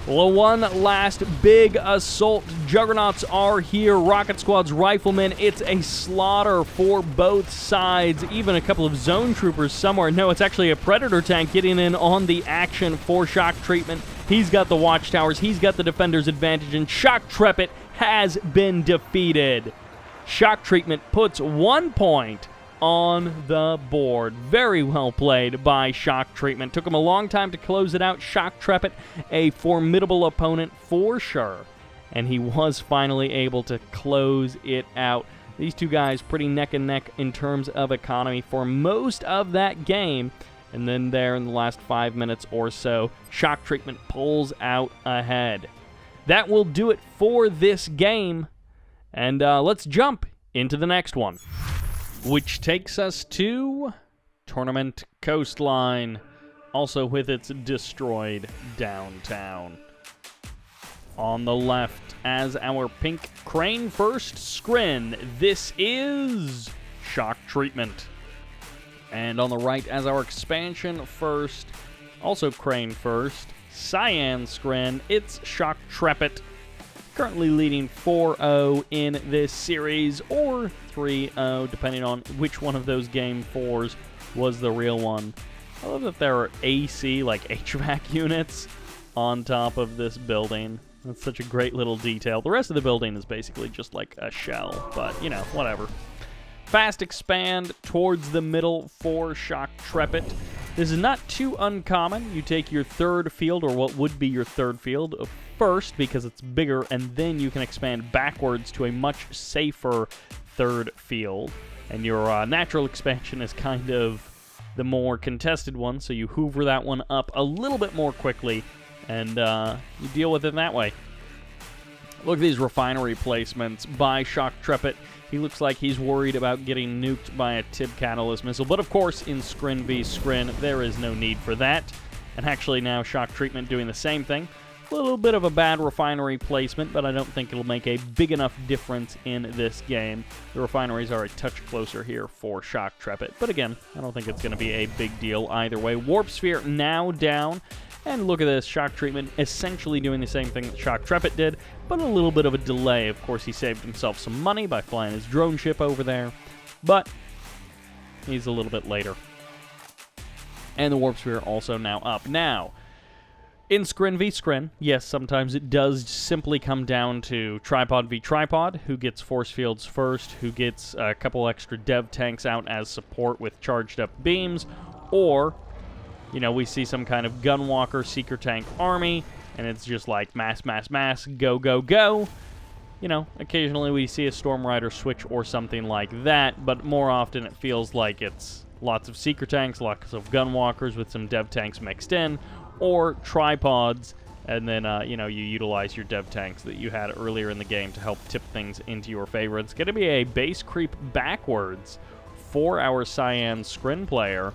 Speaker 1: Well, one last big assault. Juggernauts are here. Rocket Squad's riflemen. It's a slaughter for both sides. Even a couple of zone troopers somewhere. No, it's actually a Predator tank getting in on the action for shock treatment. He's got the watchtowers. He's got the defender's advantage, and Shocktreatment has been defeated. Shock treatment puts 1 point on the board. Very well played by Shock Treatment. Took him a long time to close it out. Shocktreatment, a formidable opponent for sure. And he was finally able to close it out. These two guys pretty neck and neck in terms of economy for most of that game. And then there in the last 5 minutes or so, Shock Treatment pulls out ahead. That will do it for this game. And let's jump into the next one, which takes us to Tournament Coastline, also with its destroyed downtown. On the left, as our pink crane first, Scrin. This is Shock Treatment. And on the right, as our expansion first, also crane first, Cyan Scrin. It's Shoctrepet. Currently leading 4-0 in this series, or 3-0, depending on which one of those game 4s was the real one. I love that there are AC, like HVAC units, on top of this building. That's such a great little detail. The rest of the building is basically just like a shell, but, you know, whatever. Fast expand towards the middle for Shoctrepet. This is not too uncommon. You take your third field, or what would be your third field, first because it's bigger, and then you can expand backwards to a much safer third field. And your natural expansion is kind of the more contested one, so you hoover that one up a little bit more quickly, and you deal with it that way. Look at these refinery placements by Shoctrepet. He looks like he's worried about getting nuked by a Tib Catalyst missile, but of course, in Scrin v Scrin, there is no need for that. And actually now Shock Treatment doing the same thing. A little bit of a bad refinery placement, but I don't think it'll make a big enough difference in this game. The refineries are a touch closer here for Shoctrepet, but again, I don't think it's going to be a big deal either way. Warp Sphere now down, and look at this, Shock Treatment essentially doing the same thing that Shoctrepet did, but a little bit of a delay. Of course, he saved himself some money by flying his drone ship over there, but he's a little bit later. And the Warp Sphere also now up. Now, in Scrin v Scrin, yes, sometimes it does simply come down to Tripod v Tripod, who gets force fields first, who gets a couple extra dev tanks out as support with charged up beams, or, you know, we see some kind of Gunwalker Seeker Tank army, and it's just like mass, mass, mass, go, go, go. You know, occasionally we see a Storm Rider switch or something like that, but more often it feels like it's lots of Seeker Tanks, lots of Gunwalkers with some dev tanks mixed in, or tripods, and then, you know, you utilize your dev tanks that you had earlier in the game to help tip things into your favor. It's going to be a base creep backwards for our Cyan Scrin player,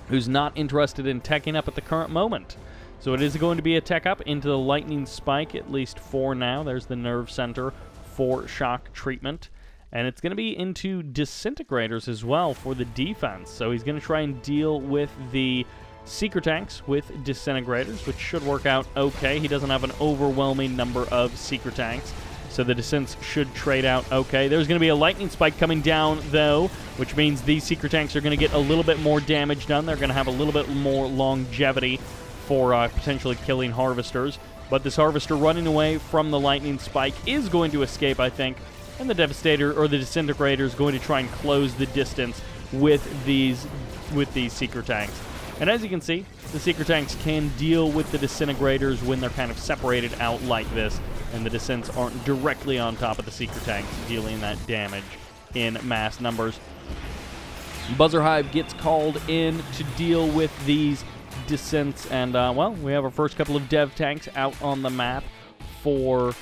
Speaker 1: who's not interested in teching up at the current moment. So it is going to be a tech up into the Lightning Spike, at least for now. There's the Nerve Center for Shock Treatment. And it's going to be into Disintegrators as well for the defense. So he's going to try and deal with the Seeker Tanks with Disintegrators, which should work out okay. He doesn't have an overwhelming number of Seeker Tanks, so the Descents should trade out okay. There's going to be a Lightning Spike coming down, though, which means these Seeker Tanks are going to get a little bit more damage done. They're going to have a little bit more longevity for potentially killing Harvesters. But this Harvester running away from the Lightning Spike is going to escape, I think, and the Devastator, or the Disintegrator, is going to try and close the distance with these Seeker Tanks. And as you can see, the Seeker tanks can deal with the disintegrators when they're kind of separated out like this, and the descents aren't directly on top of the Seeker tanks, dealing that damage in mass numbers. Buzzer Hive gets called in to deal with these descents, and, well, we have our first couple of dev tanks out on the map for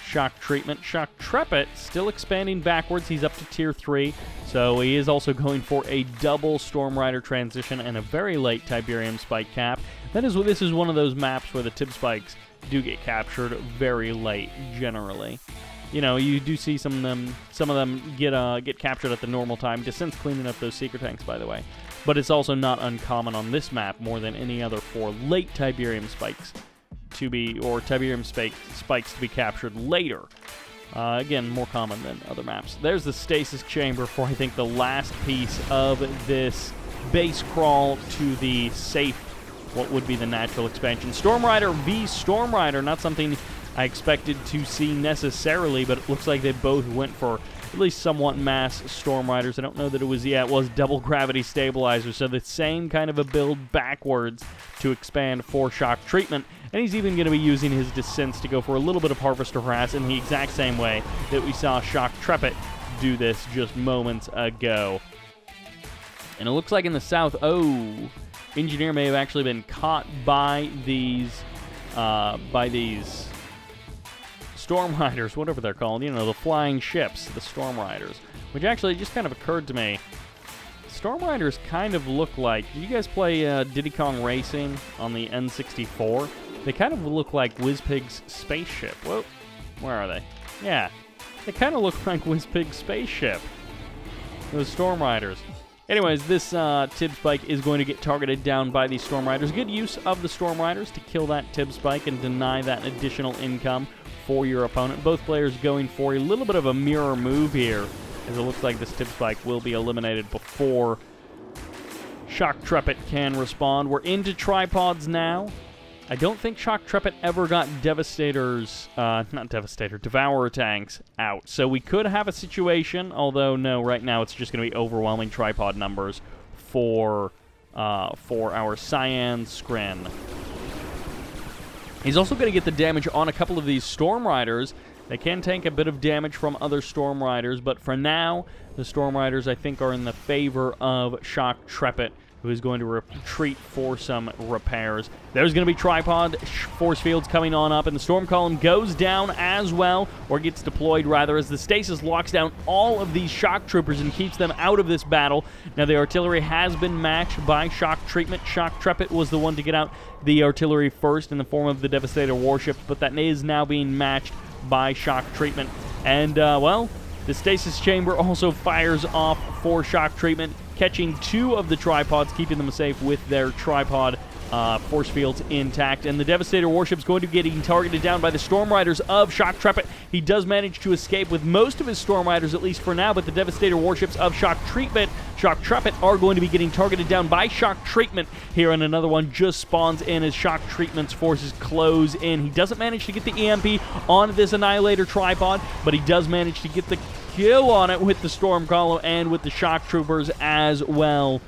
Speaker 1: Shock Treatment. Shoktrepet still expanding backwards. He's up to Tier 3, so he is also going for a double Storm Rider transition and a very late Tiberium Spike cap. This is one of those maps where the Tib Spikes do get captured very late, generally. You know, you do see some of them get captured at the normal time. Descent's cleaning up those Seeker tanks, by the way. But it's also not uncommon on this map, more than any other, for late Tiberium Spikes to be, or Tiberium spikes to be captured later. Again, more common than other maps. There's the stasis chamber for, I think, the last piece of this base crawl to the safe, what would be the natural expansion. Storm Rider v Storm Rider, not something I expected to see necessarily, but it looks like they both went for at least somewhat mass Storm Riders. I don't know that it was double gravity stabilizer, so the same kind of a build backwards to expand for Shock Treatment. And he's even going to be using his descents to go for a little bit of Harvester Harass in the exact same way that we saw Shoktrepet do this just moments ago. And it looks like in the south, Engineer may have actually been caught by these Storm Riders, whatever they're called, you know, the flying ships, the Storm Riders, which actually just kind of occurred to me. Storm Riders kind of look like, did you guys play Diddy Kong Racing on the N64? They kind of look like Wizpig's spaceship. Whoa, where are they? Yeah, they kind of look like Wizpig's spaceship. Those Storm Riders. Anyways, this Tib Spike is going to get targeted down by these Storm Riders. Good use of the Storm Riders to kill that Tib Spike and deny that additional income for your opponent. Both players going for a little bit of a mirror move here, as it looks like this Tib Spike will be eliminated before Shoktrepet can respond. We're into tripods now. I don't think Shoktrepet ever got Devourer tanks out. So we could have a situation, although no, right now it's just going to be overwhelming tripod numbers for our Cyan Skrin. He's also going to get the damage on a couple of these Storm Riders. They can tank a bit of damage from other Storm Riders, but for now, the Storm Riders, I think, are in the favor of Shoktrepet, who is going to retreat for some repairs. There's going to be tripod force fields coming on up, and the Storm Column goes down as well, or gets deployed, rather, as the stasis locks down all of these Shock Troopers and keeps them out of this battle. Now, the artillery has been matched by Shock Treatment. Shoktrepet was the one to get out the artillery first in the form of the Devastator warships, but that is now being matched by Shock Treatment. And, well, the stasis chamber also fires off for Shock Treatment, catching two of the tripods, keeping them safe with their tripod force fields intact. And the Devastator warship's going to be getting targeted down by the Storm Riders of Shoktrepet. He does manage to escape with most of his Storm Riders, at least for now, but the Devastator warships of Shoktrepet are going to be getting targeted down by Shock Treatment here, and another one just spawns in as Shock Treatment's forces close in. He doesn't manage to get the EMP on this Annihilator tripod, but he does manage to get the kill on it with the Storm Column and with the Shock Troopers as well.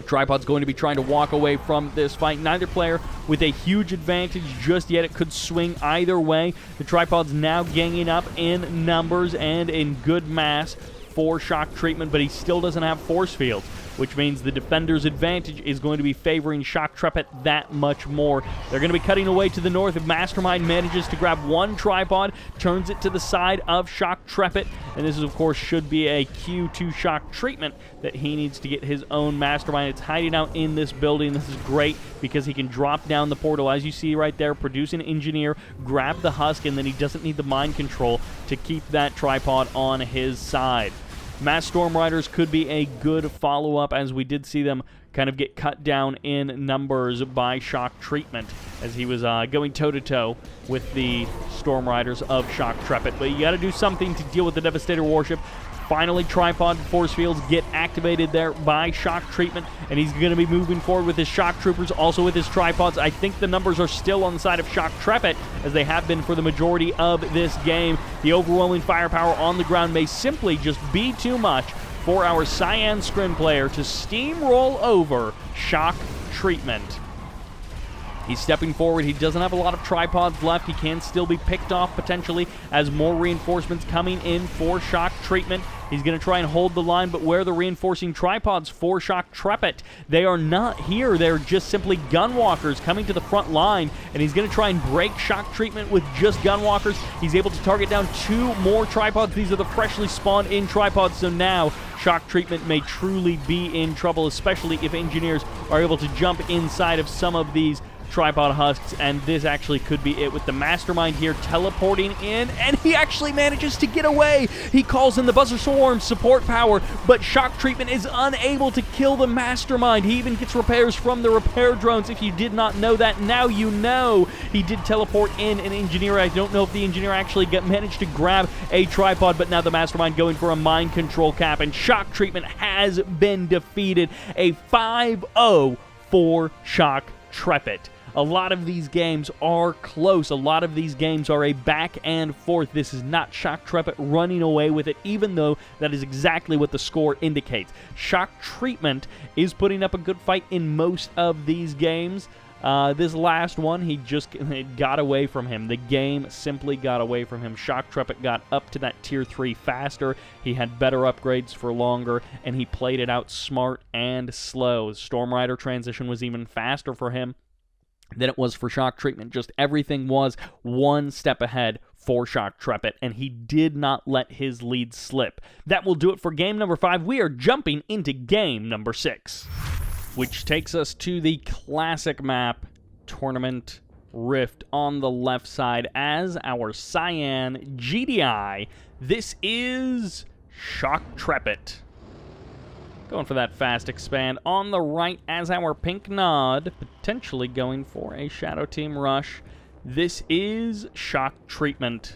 Speaker 1: Tripod's going to be trying to walk away from this fight. Neither player with a huge advantage just yet. It could swing either way. The Tripod's now ganging up in numbers and in good mass for Shock Treatment, but he still doesn't have force fields, which means the defender's advantage is going to be favoring Shoktrepet that much more. They're going to be cutting away to the north. If Mastermind manages to grab one tripod, turns it to the side of Shoktrepet, and this is, of course, should be a cue to Shock Treatment that he needs to get his own Mastermind. It's hiding out in this building. This is great because he can drop down the portal, as you see right there, produce an Engineer, grab the Husk, and then he doesn't need the mind control to keep that tripod on his side. Mass Storm Riders could be a good follow-up, as we did see them kind of get cut down in numbers by Shock Treatment as he was going toe-to-toe with the Storm Riders of Shoktrepet. But you got to do something to deal with the Devastator warship. Finally, tripod force fields get activated there by Shock Treatment, and he's going to be moving forward with his Shock Troopers, also with his tripods. I think the numbers are still on the side of Shoktrepet, as they have been for the majority of this game. The overwhelming firepower on the ground may simply just be too much for our Cyan Scrim player to steamroll over Shock Treatment. He's stepping forward. He doesn't have a lot of tripods left. He can still be picked off potentially as more reinforcements coming in for Shock Treatment. He's going to try and hold the line, but where are the reinforcing tripods for Shocktreatment? They are not here. They're just simply gunwalkers coming to the front line, and he's going to try and break Shock Treatment with just gunwalkers. He's able to target down 2 more tripods. These are the freshly spawned in tripods, so now Shock Treatment may truly be in trouble, especially if engineers are able to jump inside of some of these tripod husks, and this actually could be it with the Mastermind here teleporting in, and he actually manages to get away. He calls in the Buzzer Swarm support power, but Shock Treatment is unable to kill the Mastermind. He even gets repairs from the repair drones. If you did not know that, now you know. He did teleport in an engineer. I don't know if the engineer actually managed to grab a tripod, but now the Mastermind going for a mind control cap, and Shock Treatment has been defeated. A 5-0 for Shocktreatment. A lot of these games are close. A lot of these games are a back and forth. This is not Shocktreatment running away with it, even though that is exactly what the score indicates. Shocktreatment is putting up a good fight in most of these games. This last one, it got away from him. The game simply got away from him. Shocktreatment got up to that Tier 3 faster. He had better upgrades for longer, and he played it out smart and slow. Storm Rider transition was even faster for him than it was for Shocktreatment. Just everything was one step ahead for Shocktreatment, and he did not let his lead slip. That will do it for game number 5. We are jumping into game number 6, which takes us to the classic map, Tournament Rift, on the left side as our Cyan GDI. This is Shocktreatment. Going for that fast expand on the right as our Pink Nod, potentially going for a Shadow Team rush. This is Shocktreatment.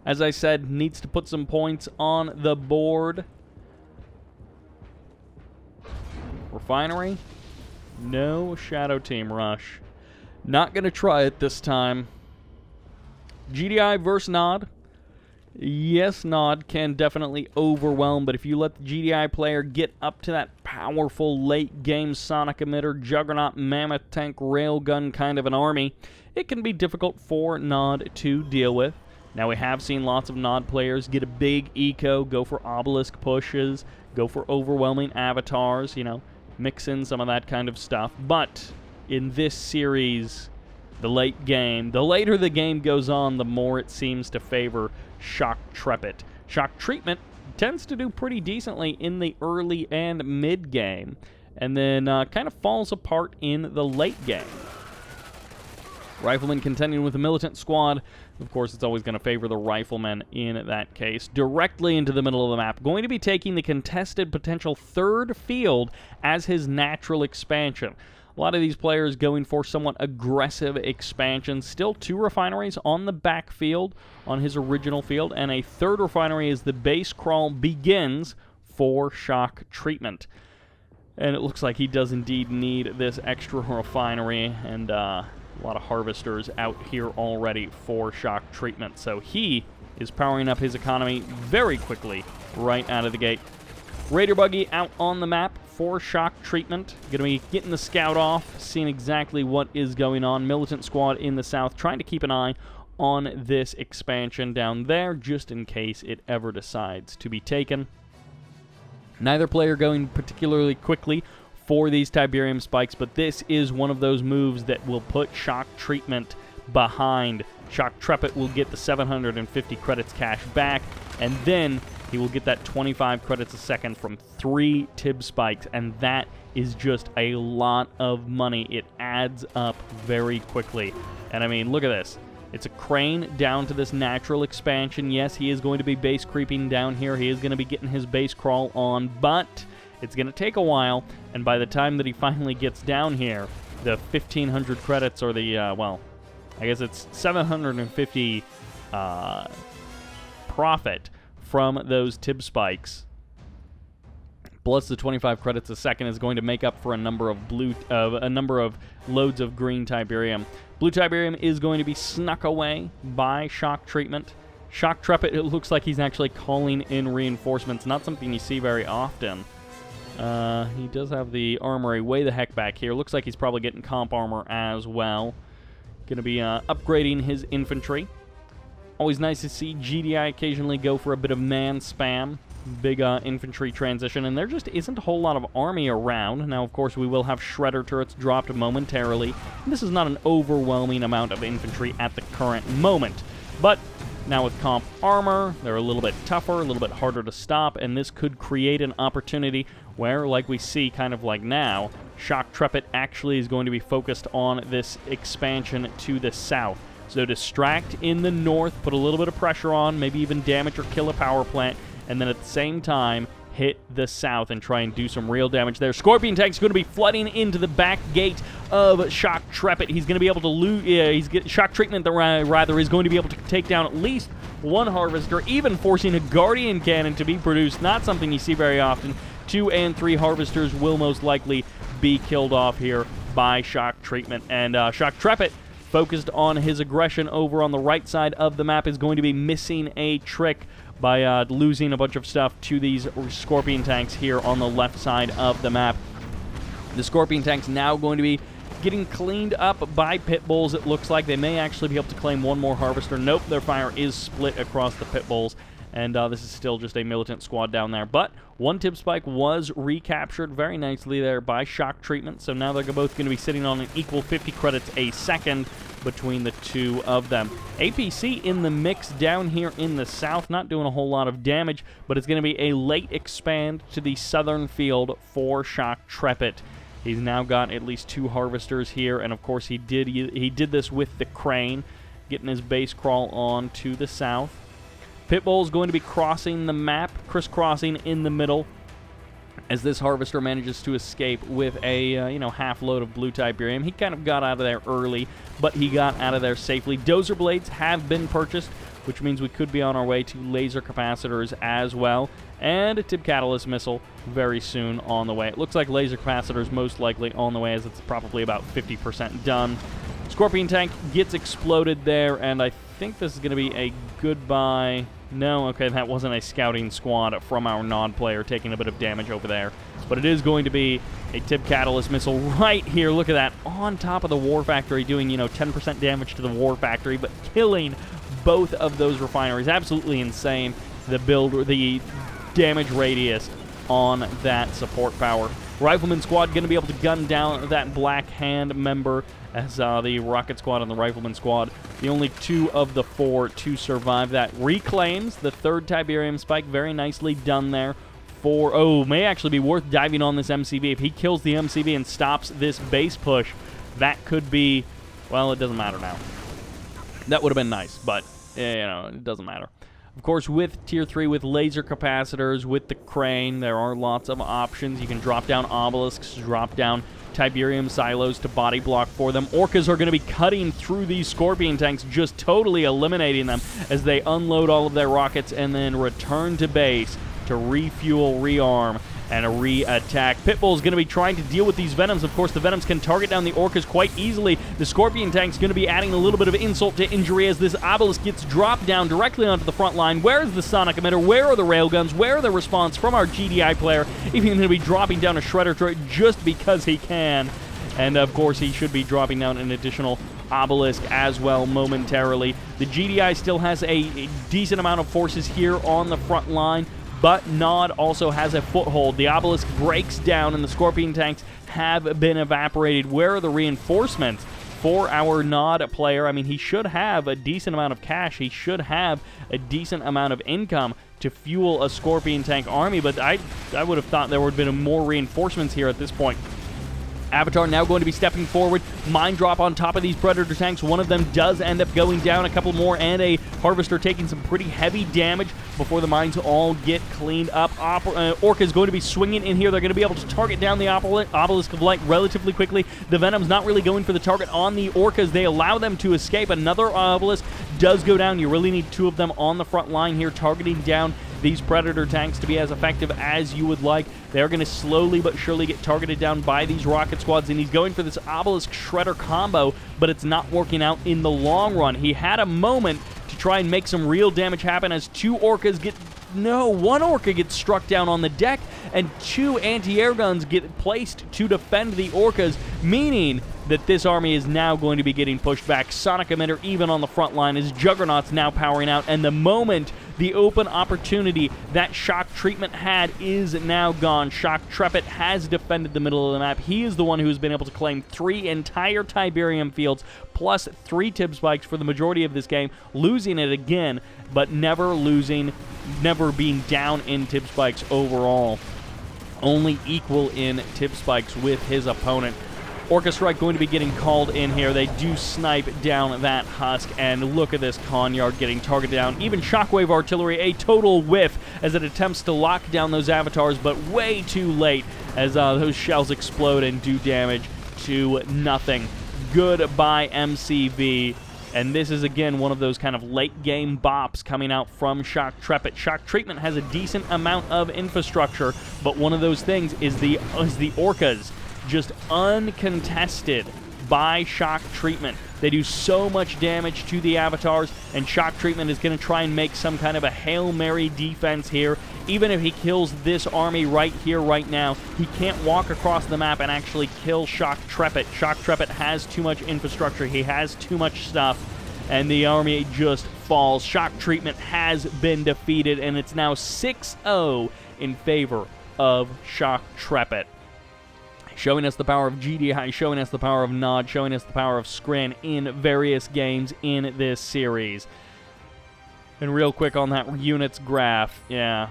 Speaker 1: As I said, needs to put some points on the board. Refinery? No Shadow Team rush. Not going to try it this time. GDI versus Nod. Yes, Nod can definitely overwhelm, but if you let the GDI player get up to that powerful late-game Sonic Emitter, Juggernaut, Mammoth Tank, Railgun kind of an army, it can be difficult for Nod to deal with. Now, we have seen lots of Nod players get a big eco, go for obelisk pushes, go for overwhelming avatars, mix in some of that kind of stuff. But in this series, the later the game goes on, the more it seems to favor Shocktreatment. Shocktreatment tends to do pretty decently in the early and mid-game, and then kind of falls apart in the late game. Rifleman contending with a militant squad. Of course, it's always going to favor the Rifleman in that case. Directly into the middle of the map. Going to be taking the contested potential third field as his natural expansion. A lot of these players going for somewhat aggressive expansions. Still 2 refineries on the backfield on his original field, and a third refinery as the base crawl begins for Shocktreatment. And it looks like he does indeed need this extra refinery, and a lot of harvesters out here already for Shocktreatment. So he is powering up his economy very quickly right out of the gate. Raider Buggy out on the map for Shocktreatment. Going to be getting the scout off, seeing exactly what is going on. Militant squad in the south, trying to keep an eye on this expansion down there, just in case it ever decides to be taken. Neither player going particularly quickly for these Tiberium spikes, but this is one of those moves that will put Shocktreatment behind. Shocktreatment will get the 750 credits cash back, and then he will get that 25 credits a second from 3 Tib spikes, and that is just a lot of money. It adds up very quickly. And I mean, look at this. It's a crane down to this natural expansion. Yes, he is going to be base creeping down here. He is going to be getting his base crawl on, but it's going to take a while, and by the time that he finally gets down here, the 1,500 credits, or the, well, I guess it's 750 profit from those Tib spikes, plus the 25 credits a second, is going to make up for a number of loads of green Tiberium. Blue Tiberium is going to be snuck away by Shocktreatment. Shocktreatment, it looks like he's actually calling in reinforcements. Not something you see very often. He does have the armory way the heck back here. Looks like he's probably getting comp armor as well. Going to be upgrading his infantry. Always nice to see GDI occasionally go for a bit of man spam. Big infantry transition, and there just isn't a whole lot of army around. Now, of course, we will have shredder turrets dropped momentarily. And this is not an overwhelming amount of infantry at the current moment. But now with comp armor, they're a little bit tougher, a little bit harder to stop, and this could create an opportunity where, like we see kind of like now, Shocktreatment actually is going to be focused on this expansion to the south. So distract in the north, put a little bit of pressure on, maybe even damage or kill a power plant, and then at the same time, hit the south and try and do some real damage there. Scorpion Tank's going to be flooding into the back gate of Shocktreatment. He's going to be able to loot. Shocktreatment, rather, is going to be able to take down at least one harvester, even forcing a Guardian Cannon to be produced. Not something you see very often. 2 and 3 harvesters will most likely be killed off here by Shocktreatment. And Shocktreatment, focused on his aggression over on the right side of the map, is going to be missing a trick by losing a bunch of stuff to these Scorpion Tanks here on the left side of the map. The Scorpion Tanks now going to be getting cleaned up by Pit Bulls. It looks like they may actually be able to claim one more Harvester. Nope, their fire is split across the Pit Bulls, and this is still just a militant squad down there. But one Tib Spike was recaptured very nicely there by Shocktreatment, so now they're both going to be sitting on an equal 50 credits a second between the two of them. APC in the mix down here in the south, not doing a whole lot of damage, but it's going to be a late expand to the southern field for Shocktreatment. He's now got at least 2 harvesters here, and of course he did this with the crane, getting his base crawl on to the south. Pitbull is going to be crossing the map, crisscrossing in the middle, as this harvester manages to escape with a half load of blue Tiberium. He kind of got out of there early, but he got out of there safely. Dozer blades have been purchased, which means we could be on our way to laser capacitors as well, and a Tib Catalyst missile very soon on the way. It looks like laser capacitors most likely on the way, as it's probably about 50% done. Scorpion Tank gets exploded there, and I think this is going to be a goodbye. No, okay, that wasn't a scouting squad from our non-player taking a bit of damage over there. But it is going to be a Tib Catalyst missile right here. Look at that, on top of the War Factory, doing, 10% damage to the War Factory, but killing both of those refineries. Absolutely insane, the damage radius on that support power. Rifleman Squad going to be able to gun down that Black Hand member, as the Rocket Squad and the Rifleman Squad, the only 2 of the 4 to survive that. Reclaims the 3rd Tiberium Spike, very nicely done there. May actually be worth diving on this MCV. If he kills the MCV and stops this base push, that could be, well, it doesn't matter now. That would have been nice, but, it doesn't matter. Of course, with Tier 3, with laser capacitors, with the crane, there are lots of options. You can drop down obelisks, drop down Tiberium silos to body block for them. Orcas are going to be cutting through these Scorpion Tanks, just totally eliminating them as they unload all of their rockets and then return to base to refuel, rearm, and re-attack. Pitbull is going to be trying to deal with these Venoms. Of course, the Venoms can target down the Orcas quite easily. The Scorpion Tank is going to be adding a little bit of insult to injury as this Obelisk gets dropped down directly onto the front line. Where is the Sonic Emitter? Where are the Railguns? Where are the response from our GDI player? Even going to be dropping down a Shredder turret just because he can. And, of course, he should be dropping down an additional Obelisk as well momentarily. The GDI still has a decent amount of forces here on the front line, but Nod also has a foothold. The Obelisk breaks down, and the Scorpion Tanks have been evaporated. Where are the reinforcements for our Nod player? I mean, he should have a decent amount of cash. He should have a decent amount of income to fuel a Scorpion Tank army, but I would have thought there would have been more reinforcements here at this point. Avatar now going to be stepping forward. Mine drop on top of these Predator tanks. One of them does end up going down. A couple more, and a Harvester taking some pretty heavy damage before the mines all get cleaned up. Orca is going to be swinging in here. They're going to be able to target down the Obelisk of Light relatively quickly. The Venom's not really going for the target on the Orcas. They allow them to escape. Another Obelisk does go down. You really need 2 of them on the front line here, targeting down these Predator tanks to be as effective as you would like. They're going to slowly but surely get targeted down by these rocket squads, and he's going for this Obelisk Shredder combo, but it's not working out in the long run. He had a moment to try and make some real damage happen as two orcas get... No, one orca gets struck down on the deck, and two anti-air guns get placed to defend the orcas, meaning that this army is now going to be getting pushed back. Sonic Emitter even on the front line as Juggernaut's now powering out, and the moment the open opportunity that Shock Treatment had is now gone. Shocktrepat has defended the middle of the map. He is the one who has been able to claim 3 entire Tiberium fields, plus 3 Tib spikes for the majority of this game, losing it again, but never being down in Tib spikes overall. Only equal in Tib spikes with his opponent. Orca Strike going to be getting called in here. They do snipe down that husk, and look at this Conyard getting targeted down. Even Shockwave Artillery, a total whiff as it attempts to lock down those avatars, but way too late as those shells explode and do damage to nothing. Goodbye, MCV. And this is, again, one of those kind of late-game bops coming out from Shocktrepat. Shock Treatment has a decent amount of infrastructure, but one of those things is the Orcas. Just uncontested by Shock Treatment. They do so much damage to the avatars, and Shock Treatment is going to try and make some kind of a Hail Mary defense here. Even if he kills this army right here, right now, he can't walk across the map and actually kill Shocktrepat. Shocktrepat has too much infrastructure. He has too much stuff, and the army just falls. Shock Treatment has been defeated, and it's now 6-0 in favor of Shocktrepat. Showing us the power of GDI, showing us the power of Nod, showing us the power of Scrin in various games in this series. And real quick on that units graph, yeah.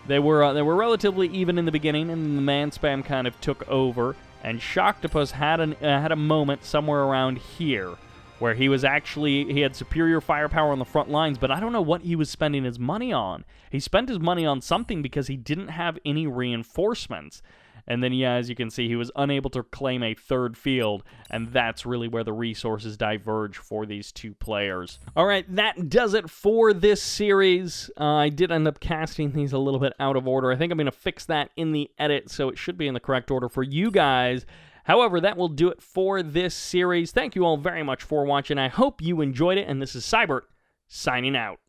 Speaker 1: They were relatively even in the beginning, and the man spam kind of took over. And Shocktopus had a moment somewhere around here where he had superior firepower on the front lines, but I don't know what he was spending his money on. He spent his money on something because he didn't have any reinforcements. And then, yeah, as you can see, he was unable to claim a third field, and that's really where the resources diverge for these two players. All right, that does it for this series. I did end up casting these a little bit out of order. I think I'm going to fix that in the edit, so it should be in the correct order for you guys. However, that will do it for this series. Thank you all very much for watching. I hope you enjoyed it, and this is Sybert, signing out.